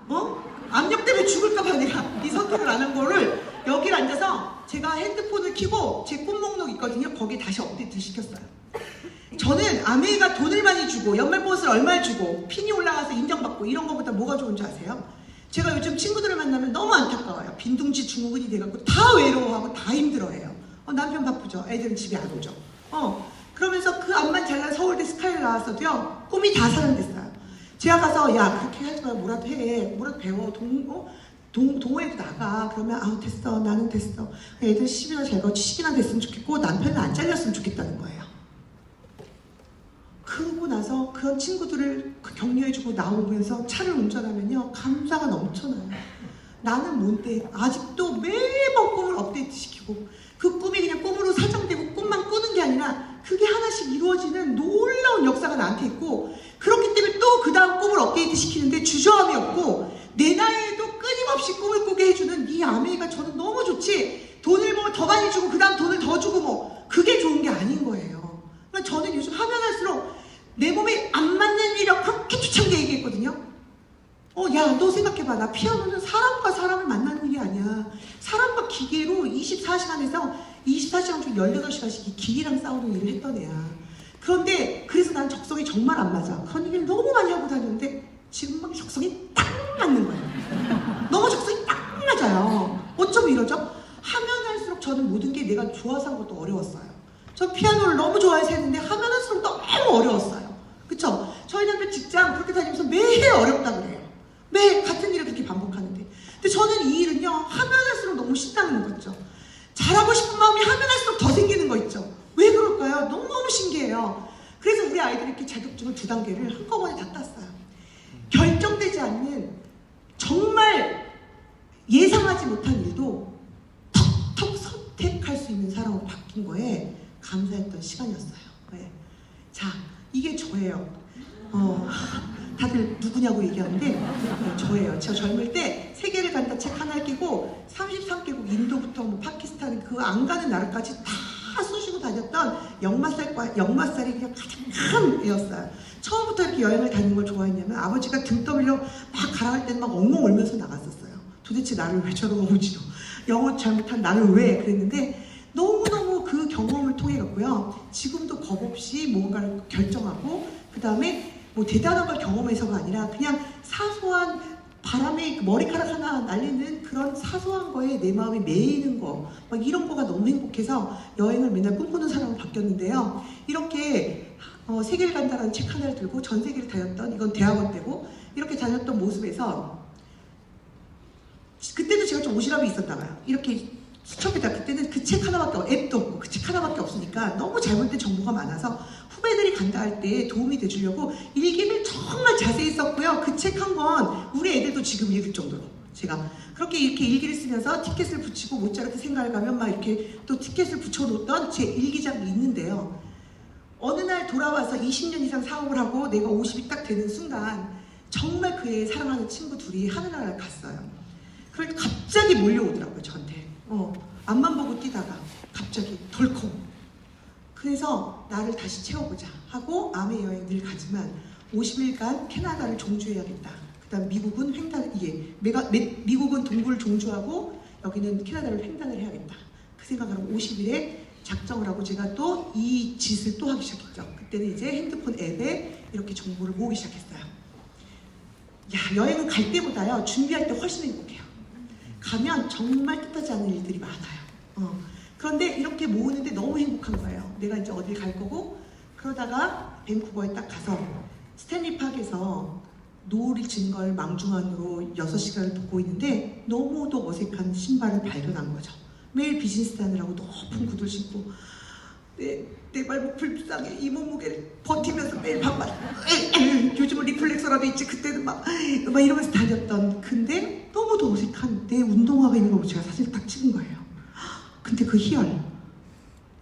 압력 때문에 죽을까봐 내가 이 선택을 안 한 거를 여기를 앉아서 제가 핸드폰을 켜고 제 꿈 목록 있거든요. 거기에 다시 업데이트 시켰어요. 저는 아메이가 돈을 많이 주고 연말 보너스를 얼마를 주고 핀이 올라가서 인정받고 이런 거보다 뭐가 좋은 줄 아세요? 제가 요즘 친구들을 만나면 너무 안타까워요. 빈둥지 증후군이 돼갖고 다 외로워하고 다 힘들어해요. 남편 바쁘죠. 애들은 집에 안 오죠. 그러면서 그 앞만 잘난 서울대 스카이를 나왔어도요 꿈이 다 사라졌어요. 제가 가서 야 그렇게 하지 마, 뭐라도 해, 뭐라도 배워, 동호회도 나가. 그러면 됐어, 나는 됐어. 애들 10이나 잘 가고 70이나 됐으면 좋겠고 남편은 안 잘렸으면 좋겠다는 거예요. 그러고 나서 그런 친구들을 격려해주고 나오면서 차를 운전하면요 감사가 넘쳐나요. 나는 뭔데 아직도 매번 꿈을 업데이트 시키고 그 꿈이 그냥 꿈으로 사정되고 꿈만 꾸는 게 아니라 그게 하나씩 이루어지는 놀라운 역사가 나한테 있고, 그렇기 때문에 또 그 다음 꿈을 업데이트 시키는데 주저함이 없고 내 나이에도 끊임없이 꿈을 꾸게 해주는 이 아메이가 저는 너무 좋지, 돈을 뭐 더 많이 주고 그 다음 돈을 더 주고 뭐 그게 좋은 게 아닌 거예요. 그러니까 저는 요즘 하면 할수록 내 몸에 안 맞는 일이 그렇게 초창기 얘기했거든요. 야, 너 생각해봐. 나 피아노는 사람과 사람을 만나는 게 아니야. 사람과 기계로 24시간에서 24시간 중 18시간씩 이 기계랑 싸우는 일을 했던 애야. 그런데 그래서 난 적성이 정말 안 맞아. 그런 얘기를 너무 많이 하고 다녔는데 지금 막 적성이 딱 맞는 거예요. 너무 적성이 딱 맞아요. 어쩜 이러죠? 하면 할수록 저는 모든 게 내가 좋아서 한 것도 어려웠어요. 저 피아노를 너무 좋아해서 했는데 하면 할수록 너무 어려웠어요. 그쵸? 저희 남편 직장 그렇게 다니면서 매일 어렵다 그래요. 매일 같은 일을 그렇게 반복하는데. 근데 저는 이 일은요, 하면 할수록 너무 신나는 거죠. 잘하고 싶은 마음이 하면 할수록 더 생기는 거 있죠. 왜 그럴까요? 너무너무 신기해요. 그래서 우리 아이들이 이렇게 자격증을 2단계를 한꺼번에 다 땄어요. 결정되지 않는 정말 예상하지 못한 일도 턱턱 선택할 수 있는 사람으로 바뀐 거에 감사했던 시간이었어요. 네. 자, 이게 저예요. 다들 누구냐고 얘기하는데 네, 저예요. 저 젊을 때 세계를 간다 책 하나 끼고 33개국 인도부터 뭐 파키스탄 그 안 가는 나라까지 다 쑤시고 다녔던 역마살이 그냥 가장 큰 애였어요. 처음부터 이렇게 여행을 다니는 걸 좋아했냐면 아버지가 등 떠밀려 막 가라할 때는 막 엉엉 울면서 나갔었어요. 도대체 나를 왜 저러고 오지요? 영어 잘못한 나를 왜? 그랬는데 너무너무 그 경험을 통해 갔고요. 지금도 겁없이 뭔가를 결정하고 그 다음에 뭐 대단한 걸 경험해서가 아니라 그냥 사소한 바람에 머리카락 하나 날리는 그런 사소한 거에 내 마음이 매이는 거 막 이런 거가 너무 행복해서 여행을 맨날 꿈꾸는 사람으로 바뀌었는데요. 이렇게 세계를 간다라는 책 하나를 들고 전 세계를 다녔던 이건 대학원 때고 이렇게 다녔던 모습에서 그때도 제가 좀 오지랖이 있었나 봐요. 이렇게 수첩에다 그때는 그 책 하나밖에 앱도 없고 그 책 하나밖에 없으니까 너무 잘못된 정보가 많아서 후배들이 간다 할 때 도움이 돼주려고 일기를 정말 자세히 썼고요. 그 책 한 권 우리 애들도 지금 읽을 정도로 제가 그렇게 이렇게 일기를 쓰면서 티켓을 붙이고 모차르트 생가를 가면 막 이렇게 또 티켓을 붙여놓던 제 일기장이 있는데요. 어느 날 돌아와서 20년 이상 사업을 하고 내가 50이 딱 되는 순간 정말 그의 사랑하는 친구 둘이 하늘나라를 갔어요. 그걸 갑자기 몰려오더라고요, 저한테. 앞만 보고 뛰다가 갑자기 덜컹. 그래서 나를 다시 채워보자 하고 아메 여행 늘 가지만 50일간 캐나다를 종주해야겠다. 그 다음 미국은 미국은 동부를 종주하고 여기는 캐나다를 횡단을 해야겠다. 그 생각을 하고 50일에 작정을 하고 제가 또 이 짓을 또 하기 시작했죠. 그때는 이제 핸드폰 앱에 이렇게 정보를 모으기 시작했어요. 야, 여행은 갈 때보다요, 준비할 때 훨씬 행복해요. 가면 정말 뜻하지 않은 일들이 많아요. 그런데 이렇게 모으는데 너무 행복한 거예요. 내가 이제 어딜 갈 거고 그러다가 밴쿠버에 딱 가서 스탠리 파크에서 노을이 진 걸 망중한으로 6시간을 보고 있는데 너무도 어색한 신발을 발견한 거죠. 매일 비즈니스 다니라고 높은 구두를 신고 내 발목 불쌍해 이 몸무게를 버티면서 매일 밤마다 요즘은 리플렉서라도 있지 그때는 막 이러면서 다녔던 근데 너무도 어색한 내 운동화가 있는 걸 제가 사진을 딱 찍은 거예요. 근데 그 희열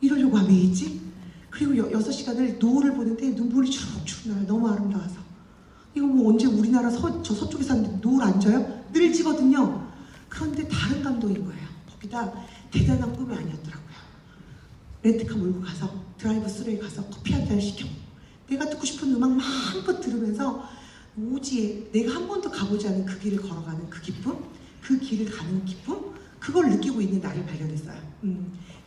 이러려고 하면 있지? 그리고 6시간을 노을을 보는데 눈물이 주룩주룩 나요. 너무 아름다워서 이거 뭐 언제 우리나라 저 서쪽에 사는데 노을 안 져요? 늘 지거든요. 그런데 다른 감동인 거예요. 거기다 대단한 꿈이 아니었더라고요. 렌트카 몰고 가서 드라이브 스루에 가서 커피 한 잔 시켜 내가 듣고 싶은 음악 마음껏 들으면서 오지에 내가 한 번도 가보지 않은 그 길을 걸어가는 그 기쁨, 그 길을 가는 기쁨, 그걸 느끼고 있는 나를 발견했어요.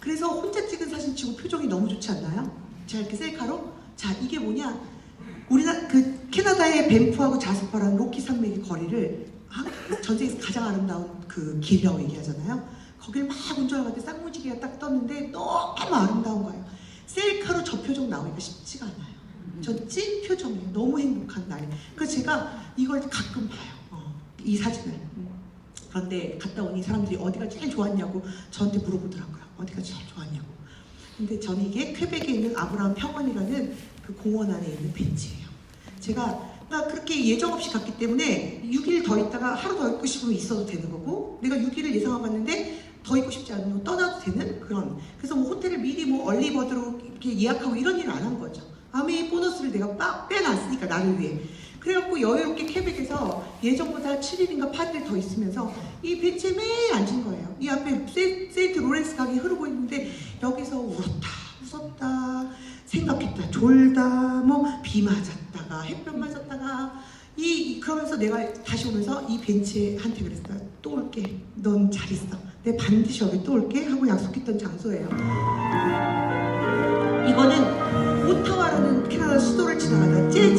그래서 혼자 찍은 사진 치고 표정이 너무 좋지 않나요? 제가 이렇게 셀카로 자 이게 뭐냐 우리나라 그 캐나다의 밴프하고 자스퍼라는 로키 산맥의 거리를 전 세계에서 가장 아름다운 그 길이라고 얘기하잖아요. 거길 막 운전할 때 쌍무지개가 딱 떴는데 너무 아름다운 거예요. 셀카로 저 표정 나오기가 쉽지가 않아요. 전 찐 표정이에요. 너무 행복한 날. 그래서 제가 이걸 가끔 봐요. 이 사진을. 그런데 갔다 오니 사람들이 어디가 제일 좋았냐고 저한테 물어보더라고요. 어디가 제일 좋았냐고. 근데 저는 이게 퀘벡에 있는 아브라함 평원이라는 그 공원 안에 있는 벤치예요. 제가 그렇게 예정 없이 갔기 때문에 6일 더 있다가 하루 더 있고 싶으면 있어도 되는 거고 내가 6일을 예상하고 갔는데 더 있고 싶지 않으면 떠나도 되는 그런 그래서 뭐 호텔을 미리 뭐 얼리버드로 이렇게 예약하고 이런 일을 안 한 거죠. 아메이 보너스를 내가 빼놨으니까 나를 위해 그래갖고 여유롭게 퀘벡에서 예정보다 7일인가 8일 더 있으면서 이 벤치에 매일 앉은 거예요. 이 앞에 세인트 로렌스 강이 흐르고 있는데 여기서 울었다 웃었다 생각했다 졸다 뭐 비 맞았다가 햇볕 맞았다가 그러면서 내가 다시 오면서 이 벤치한테 그랬어요. 또 올게. 넌 잘 있어. 내가 반드시 여기 또 올게 하고 약속했던 장소예요. 이거는 오타와라는 캐나다 수도를 지나가다 재즈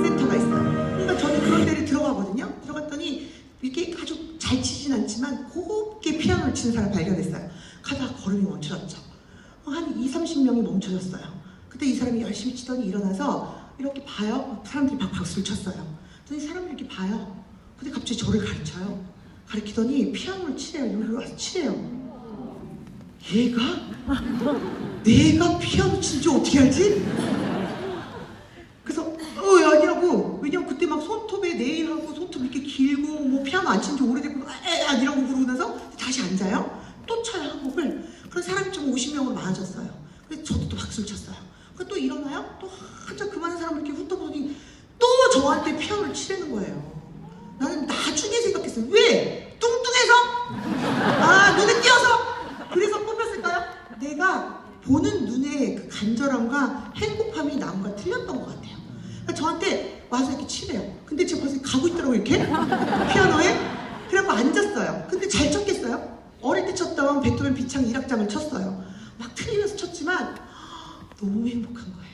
센터가 있어요. 그러니까 저는 그런 데를 들어가거든요. 들어갔더니 이렇게 아주 잘 치진 않지만 곱게 피아노를 치는 사람을 발견했어요. 가다가 걸음이 멈춰졌죠. 한 20, 30명이 멈춰졌어요. 그때 이 사람이 열심히 치더니 일어나서 이렇게 봐요. 사람들이 막 박수를 쳤어요. 그랬더니 사람들이 이렇게 봐요. 근데 갑자기 저를 가르쳐요. 가르치더니 피아노를 치래요. 여기 와서 치래요. 얘가? 내가 피아노 치는지 어떻게 알지? 그래서 아니라고. 왜냐면 그때 막 손톱에 네일하고 손톱 이렇게 길고 뭐 피아노 안 친 지 오래됐고 이러고 그러고 나서 다시 앉아요. 또 쳐요 한 곡을. 그래서 사람이 좀 50명으로 많아졌어요. 그래서 저도 또 박수를 쳤어요. 그래서 또 일어나요. 또 한참 그만한 사람을 이렇게 훑어보더니 또 저한테 피아노를 치라는 거예요. 나는 나중에 생각했어요. 왜? 뚱뚱해서? 눈에 띄어서? 그래서 뽑혔을까요? 내가 보는 눈의 그 간절함과 행복함이 남과 틀렸던 것 같아요. 그러니까 저한테 와서 이렇게 치래요. 근데 제가 벌써 가고 있더라고 이렇게 피아노에. 그래갖고 앉았어요. 근데 잘 쳤겠어요? 어릴 때 쳤던 베토벤 비창 1악장을 쳤어요. 막 틀리면서 쳤지만 너무 행복한 거예요.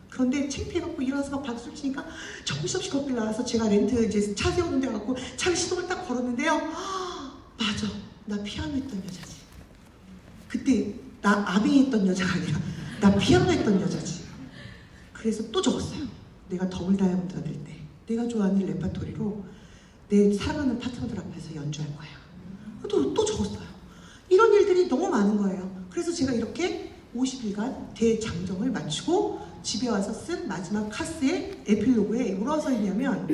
그런데 창피해갖고 일어나서 막 박수를 치니까 정신없이 거길 나와서 제가 렌트 이제 차 세우는 데 가고 차를 시동을 딱 걸었는데요. 맞아, 나 피아노 했던 여자지. 그때 나 아빙 했던 여자가 아니라 나 피아노 했던 여자지. 그래서 또 적었어요. 내가 더블 다이아몬드가 될 때 내가 좋아하는 레파토리로 내 사랑하는 파트너들 앞에서 연주할 거야. 또 적었어요. 이런 일들이 너무 많은 거예요. 그래서 제가 이렇게 50일간 대장정을 마치고 집에 와서 쓴 마지막 카스의 에필로그에 뭐라고 써있냐면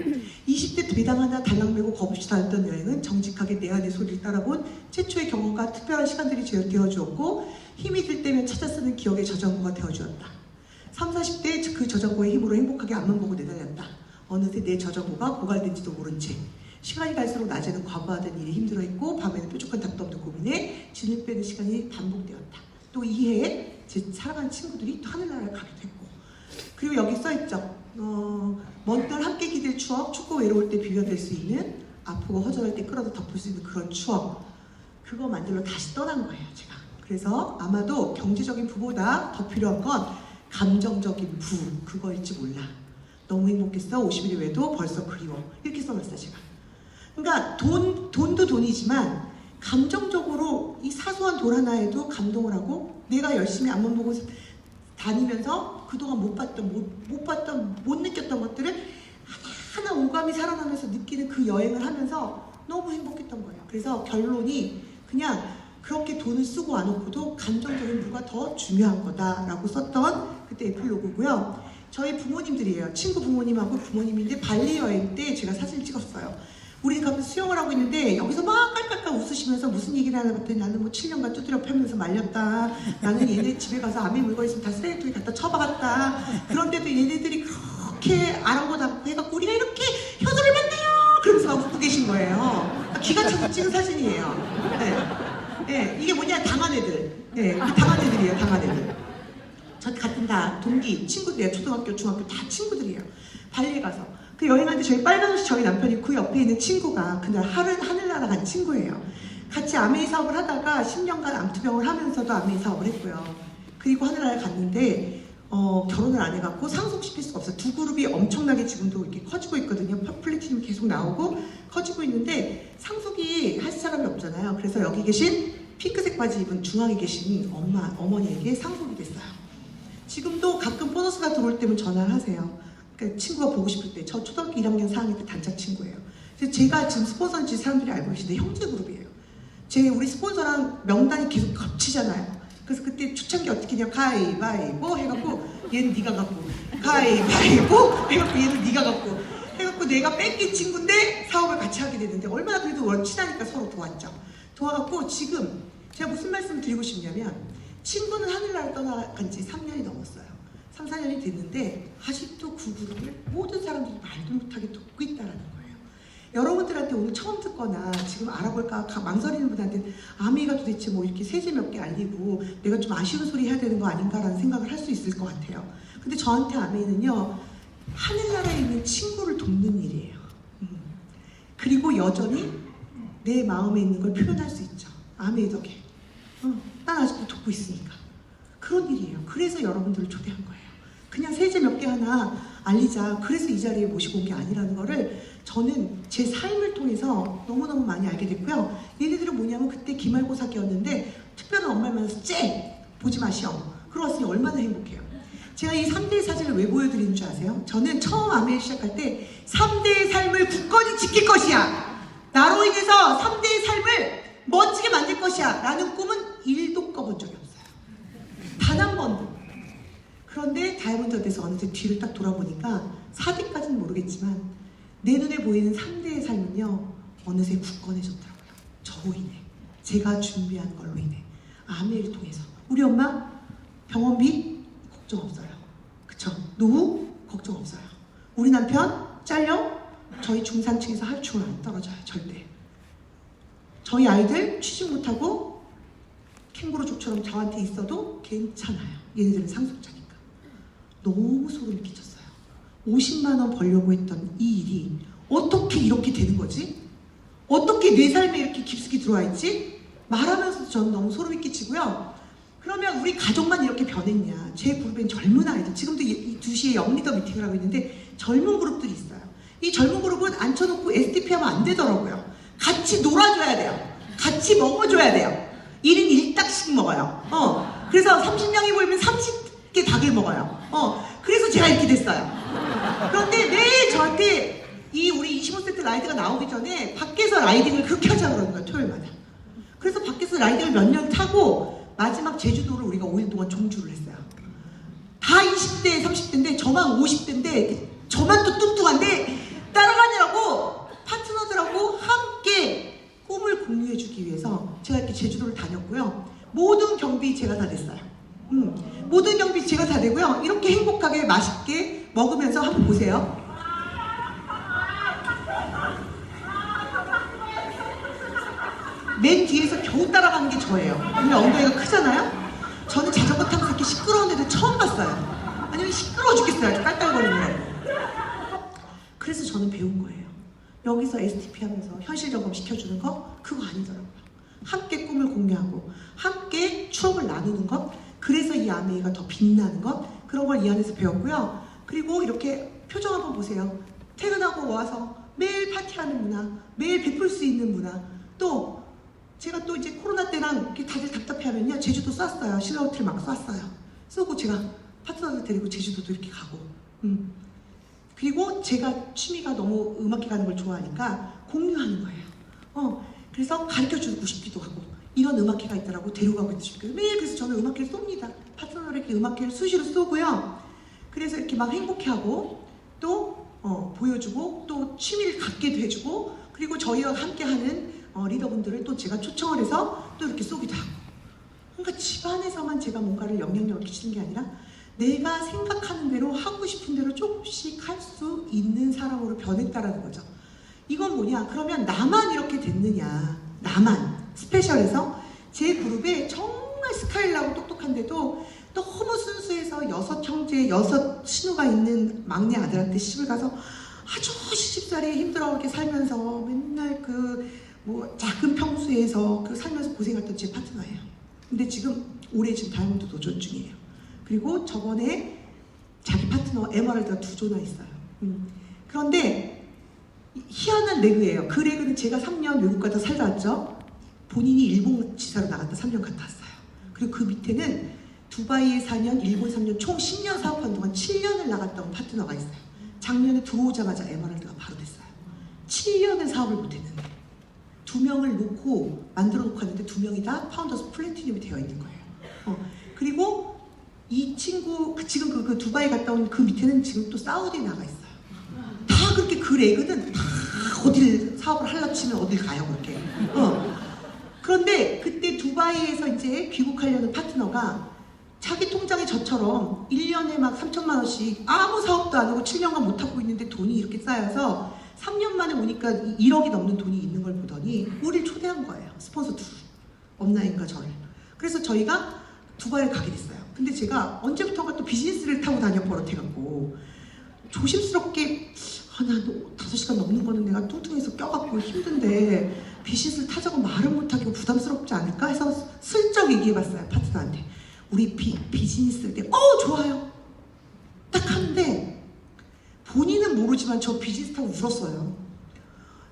20대 배당 하나 달랑 메고 겁없이 다녔던 여행은 정직하게 내 안의 소리를 따라본 최초의 경험과 특별한 시간들이 되어주었고 힘이 들 때면 찾아 쓰는 기억의 저장고가 되어주었다. 30, 40대 그 저장고의 힘으로 행복하게 앞만 보고 내달렸다. 어느새 내 저장고가 고갈된지도 모른 채 시간이 갈수록 낮에는 과거하던 일이 힘들어했고 밤에는 뾰족한 답도 없는 고민에 진을 빼는 시간이 반복되었다. 또 이해에 제 사랑하는 친구들이 또 하늘나라를 가기도 했고 그리고 여기 써있죠. 먼 날 함께 기댈 추억, 춥고 외로울 때 비벼댈 수 있는 아프고 허전할 때 끌어도 덮을 수 있는 그런 추억 그거 만들러 다시 떠난 거예요 제가. 그래서 아마도 경제적인 부보다 더 필요한 건 감정적인 부 그거일지 몰라. 너무 행복했어 50일 외에도 벌써 그리워 이렇게 써놨어요 제가. 그러니까 돈도 돈이지만 감정적으로 이 사소한 돌 하나에도 감동을 하고 내가 열심히 앞만 보고 다니면서 그동안 못 느꼈던 것들을 하나하나 오감이 살아나면서 느끼는 그 여행을 하면서 너무 행복했던 거예요. 그래서 결론이 그냥 그렇게 돈을 쓰고 안 놓고도 감정적인 부가 더 중요한 거다라고 썼던 그때 에필로그고요. 저희 부모님들이에요. 친구 부모님하고 부모님인데 발리 여행 때 제가 사진을 찍었어요. 우리 가면서 수영을 하고 있는데 여기서 막 깔깔깔 웃으시면서 무슨 얘기를 하나 봤더니 나는 뭐 7년간 두드려 패면서 말렸다. 나는 얘네 집에 가서 아무 물건 있으면 다 쓰레기통에 갖다 쳐박았다. 그런데도 얘네들이 그렇게 아랑곳하고 해갖고 우리가 이렇게 효도를 받네요. 그러면서 막 웃고 계신 거예요. 기가 차서 찍은 사진이에요. 네, 이게 뭐냐 당한 애들. 네, 당한 애들이에요. 당한 애들. 저 같은 다 동기 친구들이에요. 초등학교 중학교 다 친구들이에요. 발리에 가서 그 여행할 때 저희 빨간 옷이 저희 남편이 그 옆에 있는 친구가 그날 하늘나라 간 친구예요. 같이 아메이 사업을 하다가 10년간 암투병을 하면서도 아메이 사업을 했고요. 그리고 하늘나라에 갔는데 결혼을 안 해갖고 상속시킬 수가 없어요. 두 그룹이 엄청나게 지금도 이렇게 커지고 있거든요. 플래티넘이 계속 나오고 커지고 있는데 상속이 할 사람이 없잖아요. 그래서 여기 계신 핑크색 바지 입은 중앙에 계신 어머니에게 상속이 됐어요. 지금도 가끔 보너스가 들어올 때면 전화를 하세요. 그러니까 친구가 보고 싶을 때. 저 초등학교 1학년 4학년 때 단짝 친구예요. 그래서 제가 지금 스폰서인지 사람들이 알고 계신데 형제 그룹이에요. 우리 스폰서랑 명단이 계속 겹치잖아요. 그래서 그때 초창기 어떻게 했냐 가위바위보 해갖고 얘는 네가 갖고 가위바위보 해갖고 얘는 네가 갖고 해갖고 내가 뺏긴 친구인데 사업을 같이 하게 됐는데 얼마나 그래도 친하니까 서로 도왔죠. 도와갖고 지금 제가 무슨 말씀을 드리고 싶냐면 친구는 하늘나라를 떠나간 지 3년이 넘었어요. 3, 4년이 됐는데 아직도 그 그룹을 모든 사람들이 말도 못하게 돕고 있다는 거예요. 여러분들한테 오늘 처음 듣거나 지금 알아볼까 망설이는 분한테 아메이가 도대체 뭐 이렇게 세제 몇 개 알리고 내가 좀 아쉬운 소리 해야 되는 거 아닌가라는 생각을 할 수 있을 것 같아요. 근데 저한테 아메이는요 하늘나라에 있는 친구를 돕는 일이에요. 그리고 여전히 내 마음에 있는 걸 표현할 수 있죠. 아메의 덕에. 난 아직도 돕고 있으니까. 그런 일이에요. 그래서 여러분들을 초대한 거예요. 그냥 세제 몇 개 하나 알리자. 그래서 이 자리에 모시고 온 게 아니라는 거를 저는 제 삶을 통해서 너무너무 많이 알게 됐고요. 얘네들은 뭐냐면 그때 기말고사기였는데 특별한 엄마를 만나서 보지 마시오. 그러고 왔으니 얼마나 행복해요. 제가 이 3대의 사진을 왜 보여드리는 줄 아세요? 저는 처음 아메를 시작할 때 3대의 삶을 굳건히 지킬 것이야. 나로 인해서 3대의 삶을 멋지게 만들 것이야. 라는 꿈은 1도 꿔본 적이 없어요. 단 한 번도. 그런데 다이아몬드 어때서 어느새 뒤를 딱 돌아보니까 4대까지는 모르겠지만 내 눈에 보이는 3대의 삶은요 어느새 굳건해졌더라고요. 저로 인해. 제가 준비한 걸로 인해. 아메를 통해서. 우리 엄마 병원비 걱정 없어요. 그쵸? 노후 걱정 없어요. 우리 남편 잘려? 저희 중산층에서 하루충을 안 떨어져요. 절대. 저희 아이들 취직 못하고 캥거루족처럼 저한테 있어도 괜찮아요. 얘네들은 상속자니까. 너무 소름이 끼쳤어요. 50만 원 벌려고 했던 이 일이 어떻게 이렇게 되는 거지? 어떻게 내 삶에 이렇게 깊숙이 들어와 있지? 말하면서도 저는 너무 소름이 끼치고요. 그러면 우리 가족만 이렇게 변했냐? 제 그룹엔 젊은 아이들, 지금도 이 2시에 영리더 미팅을 하고 있는데 젊은 그룹들이 있어요. 이 젊은 그룹은 앉혀놓고 SDP 하면 안 되더라고요. 같이 놀아줘야 돼요. 같이 먹어줘야 돼요. 1인 1닭씩 먹어요. 그래서 30명이 모이면 30개 닭을 먹어요. 그래서 제가 이렇게 됐어요. 그런데 매일 저한테 이 우리 25세트 라이드가 나오기 전에 밖에서 라이딩을 그렇게 하자 그러는 거예요. 토요일마다. 그래서 밖에서 라이딩을 몇 년 타고 마지막 제주도를 우리가 5일 동안 종주를 했어요. 다 20대, 30대인데 저만 50대인데 저만 또 뚱뚱한데 따라가느라고 파트너들하고 함께 꿈을 공유해주기 위해서 제가 이렇게 제주도를 다녔고요. 모든 경비 제가 다 냈어요. 모든 경비 제가 다 내고요. 이렇게 행복하게 맛있게 먹으면서 한번 보세요. 맨 뒤에서 겨우 따라가는 게 저예요. 왜냐면 엉덩이가 크잖아요? 저는 자전거 타면서 이렇게 시끄러운 애들 처음 봤어요. 아니면 시끄러워 죽겠어요. 아주 깔깔거리는. 그래서 저는 배운 거예요. 여기서 STP 하면서 현실 점검 시켜주는 거 그거 아니더라고요. 함께 꿈을 공유하고 함께 추억을 나누는 것, 그래서 이 아메이가 더 빛나는 것, 그런 걸 이 안에서 배웠고요. 그리고 이렇게 표정 한번 보세요. 퇴근하고 와서 매일 파티하는 문화, 매일 베풀 수 있는 문화. 또 제가 또 이제 코로나 때랑 이렇게 다들 답답해하면요 제주도 쐈어요. 신라호텔 막 쐈어요. 쏘고 제가 파트너들 데리고 제주도도 이렇게 가고. 그리고 제가 취미가 너무 음악회 가는 걸 좋아하니까 공유하는 거예요. 그래서 가르쳐주고 싶기도 하고 이런 음악회가 있더라고 데려가고 싶기도 하고 매일 그래서 저는 음악회를 쏩니다. 파트너에게 음악회를 수시로 쏘고요. 그래서 이렇게 막 행복해하고 또 보여주고 또 취미를 갖게도 해주고 그리고 저희와 함께하는 리더분들을 또 제가 초청을 해서 또 이렇게 쏘기도 하고 그러니까 집안에서만 제가 뭔가를 영향력을 끼치는 게 아니라 내가 생각하는 대로 하고 싶은 대로 조금씩 할 수 있는 사람으로 변했다라는 거죠. 이건 뭐냐? 그러면 나만 이렇게 됐느냐? 나만 스페셜해서 제 그룹에 정말 스카일라고 똑똑한데도 너무 순수해서 6형제 6 신우가 있는 막내 아들한테 시집을 가서 아주 시집살이에 힘들어하게 살면서 맨날 뭐 작은 평수에서 살면서 고생했던 제 파트너예요. 근데 지금 올해 지금 다이아몬드 도전 중이에요. 그리고 저번에 자기 파트너 에메랄드가 2조나 있어요. 그런데 희한한 레그예요. 그 레그는 제가 3년 외국 가다 살다 왔죠. 본인이 일본 지사로 나갔다 3년 갔다 왔어요. 그리고 그 밑에는 두바이에 4년, 일본 3년, 총 10년 사업하는 동안 7년을 나갔던 파트너가 있어요. 작년에 들어오자마자 에메랄드가 바로 됐어요. 7년을 사업을 못했는데 2명을 놓고 만들어 놓고 하는데 2명이 다 파운더스 플래티늄이 되어 있는 거예요. 그리고 이 친구 지금 그 두바이 갔다 온 그 밑에는 지금 또 사우디에 나가 있어요. 다 그렇게 그 레그는 다 어딜 사업을 하려고 치면 어딜 가요 그렇게. 그런데 그때 두바이에서 이제 귀국하려는 파트너가 자기 통장에 저처럼 1년에 막 3천만 원씩 아무 사업도 안 하고 7년간 못 하고 있는데 돈이 이렇게 쌓여서 3년 만에 오니까 1억이 넘는 돈이 있는 걸 보더니 우리를 초대한 거예요. 스폰서 둘. 업라인과 저를. 그래서 저희가 두바이를 가게 됐어요. 근데 제가 언제부턴가 또 비즈니스를 타고 다녀 버릇해갖고 조심스럽게 나 5시간 넘는 거는 내가 뚱뚱해서 껴갖고 힘든데 비즈니스를 타자고 말은 못하고 부담스럽지 않을까 해서 슬쩍 얘기해봤어요. 파트너한테. 우리 비즈니스 때 좋아요. 딱 하는데 본인은 모르지만 저 비즈니스 타고 울었어요.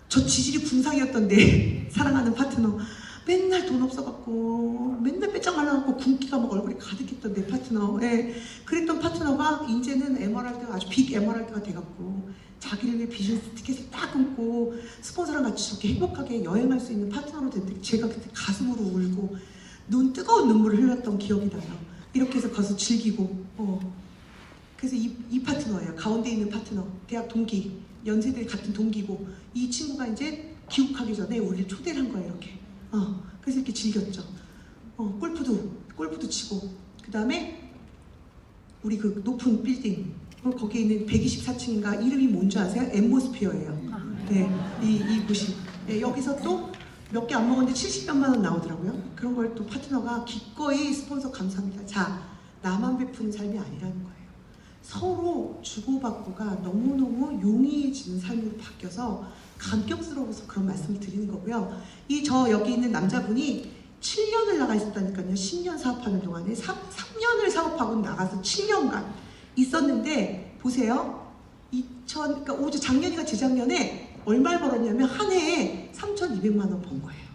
저 지질이 궁상이었던데 사랑하는 파트너 맨날 돈 없어갖고 맨날 빼짝말라갖고 굶기가 막 얼굴에 가득했던 내 파트너. 그랬던 파트너가 이제는 에메랄드가 아주 빅 에메랄드가 돼갖고 자기를 위해 비즈니스 티켓을 딱 끊고 스폰서랑 같이 저렇게 행복하게 여행할 수 있는 파트너로 됐는데 제가 그때 가슴으로 울고 뜨거운 눈물을 흘렸던 기억이 나요. 이렇게 해서 가서 즐기고 그래서 이 파트너예요. 가운데 있는 파트너, 대학 동기, 연세대 같은 동기고 이 친구가 이제 귀국하기 전에 우리를 초대를 한 거예요. 이렇게. 그래서 이렇게 즐겼죠. 골프도 치고 그 다음에 우리 그 높은 빌딩 거기에 있는 124층인가 이름이 뭔지 아세요? 엠모스피어예요. 네, 이 곳이. 여기서 또 몇 개 안 먹었는데 70몇만 원 나오더라고요. 그런 걸 또 파트너가 기꺼이 스폰서 감사합니다. 자, 나만 베푸는 삶이 아니라는 거예요. 서로 주고받고가 너무너무 용이해지는 삶으로 바뀌어서 감격스러워서 그런 말씀을 드리는 거고요. 여기 있는 남자분이 7년을 나가 있었다니까요. 10년 사업하는 동안에 3년을 사업하고 나가서 7년간 있었는데 보세요. 그러니까 오주 작년이가 재작년에 얼마를 벌었냐면 한 해에 3,200만 원 번 거예요.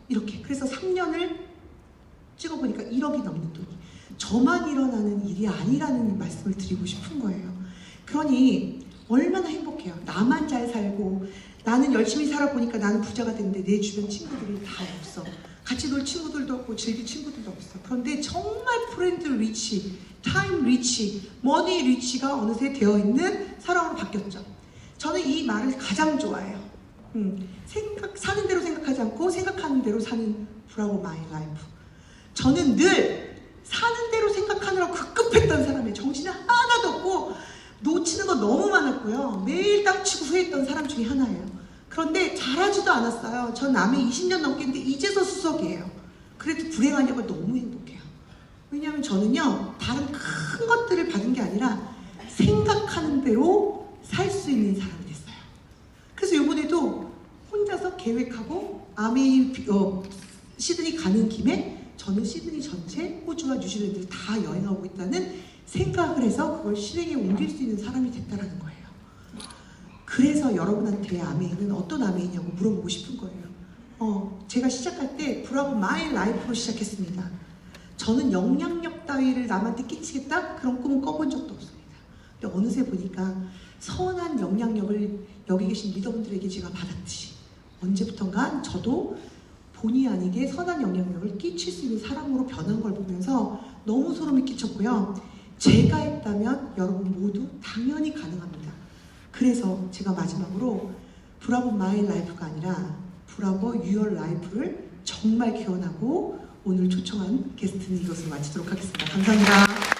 이렇게. 그래서 3년을 찍어보니까 1억이 넘는 돈이. 저만 일어나는 일이 아니라는 말씀을 드리고 싶은 거예요. 그러니 얼마나 행복해요. 나만 잘 살고 나는 열심히 살아보니까 나는 부자가 됐는데 내 주변 친구들이 다 없어. 같이 놀 친구들도 없고 즐길 친구들도 없어. 그런데 정말 프렌드 리치, 타임 리치, 머니 리치가 어느새 되어있는 사람으로 바뀌었죠. 저는 이 말을 가장 좋아해요. 사는 대로 생각하지 않고 생각하는 대로 사는 브라보 마이 라이프. 저는 늘 사는 대로 생각하느라고 급급했던 사람이에요. 정신이 하나도 없고 놓치는 거 너무 많았고요. 매일 땅치고 후회했던 사람 중에 하나예요. 그런데 잘하지도 않았어요. 전 남의 20년 넘게 했는데 이제서 수석이에요. 그래도 불행하냐고 너무 행복해요. 왜냐하면 저는요, 다른 큰 것들을 받은 게 아니라 생각하는 대로 살 수 있는 사람이 됐어요. 그래서 이번에도 혼자서 계획하고 시드니 가는 김에 저는 시드니 전체 호주와 뉴질랜드를 다 여행하고 있다는 생각을 해서 그걸 실행에 옮길 수 있는 사람이 됐다는 거예요. 그래서 여러분한테 아메이는 어떤 아메이냐고 물어보고 싶은 거예요. 제가 시작할 때 브라보 마이 라이프로 시작했습니다. 저는 영향력 따위를 남한테 끼치겠다? 그런 꿈은 꿔본 적도 없습니다. 근데 어느새 보니까 선한 영향력을 여기 계신 리더분들에게 제가 받았듯이 언제부턴가 저도 본의 아니게 선한 영향력을 끼칠 수 있는 사람으로 변한 걸 보면서 너무 소름이 끼쳤고요. 제가 했다면 여러분 모두 당연히 가능합니다. 그래서 제가 마지막으로 브라보 마이 라이프가 아니라 브라보 유얼 라이프를 정말 기원하고 오늘 초청한 게스트는 이것으로 마치도록 하겠습니다. 감사합니다.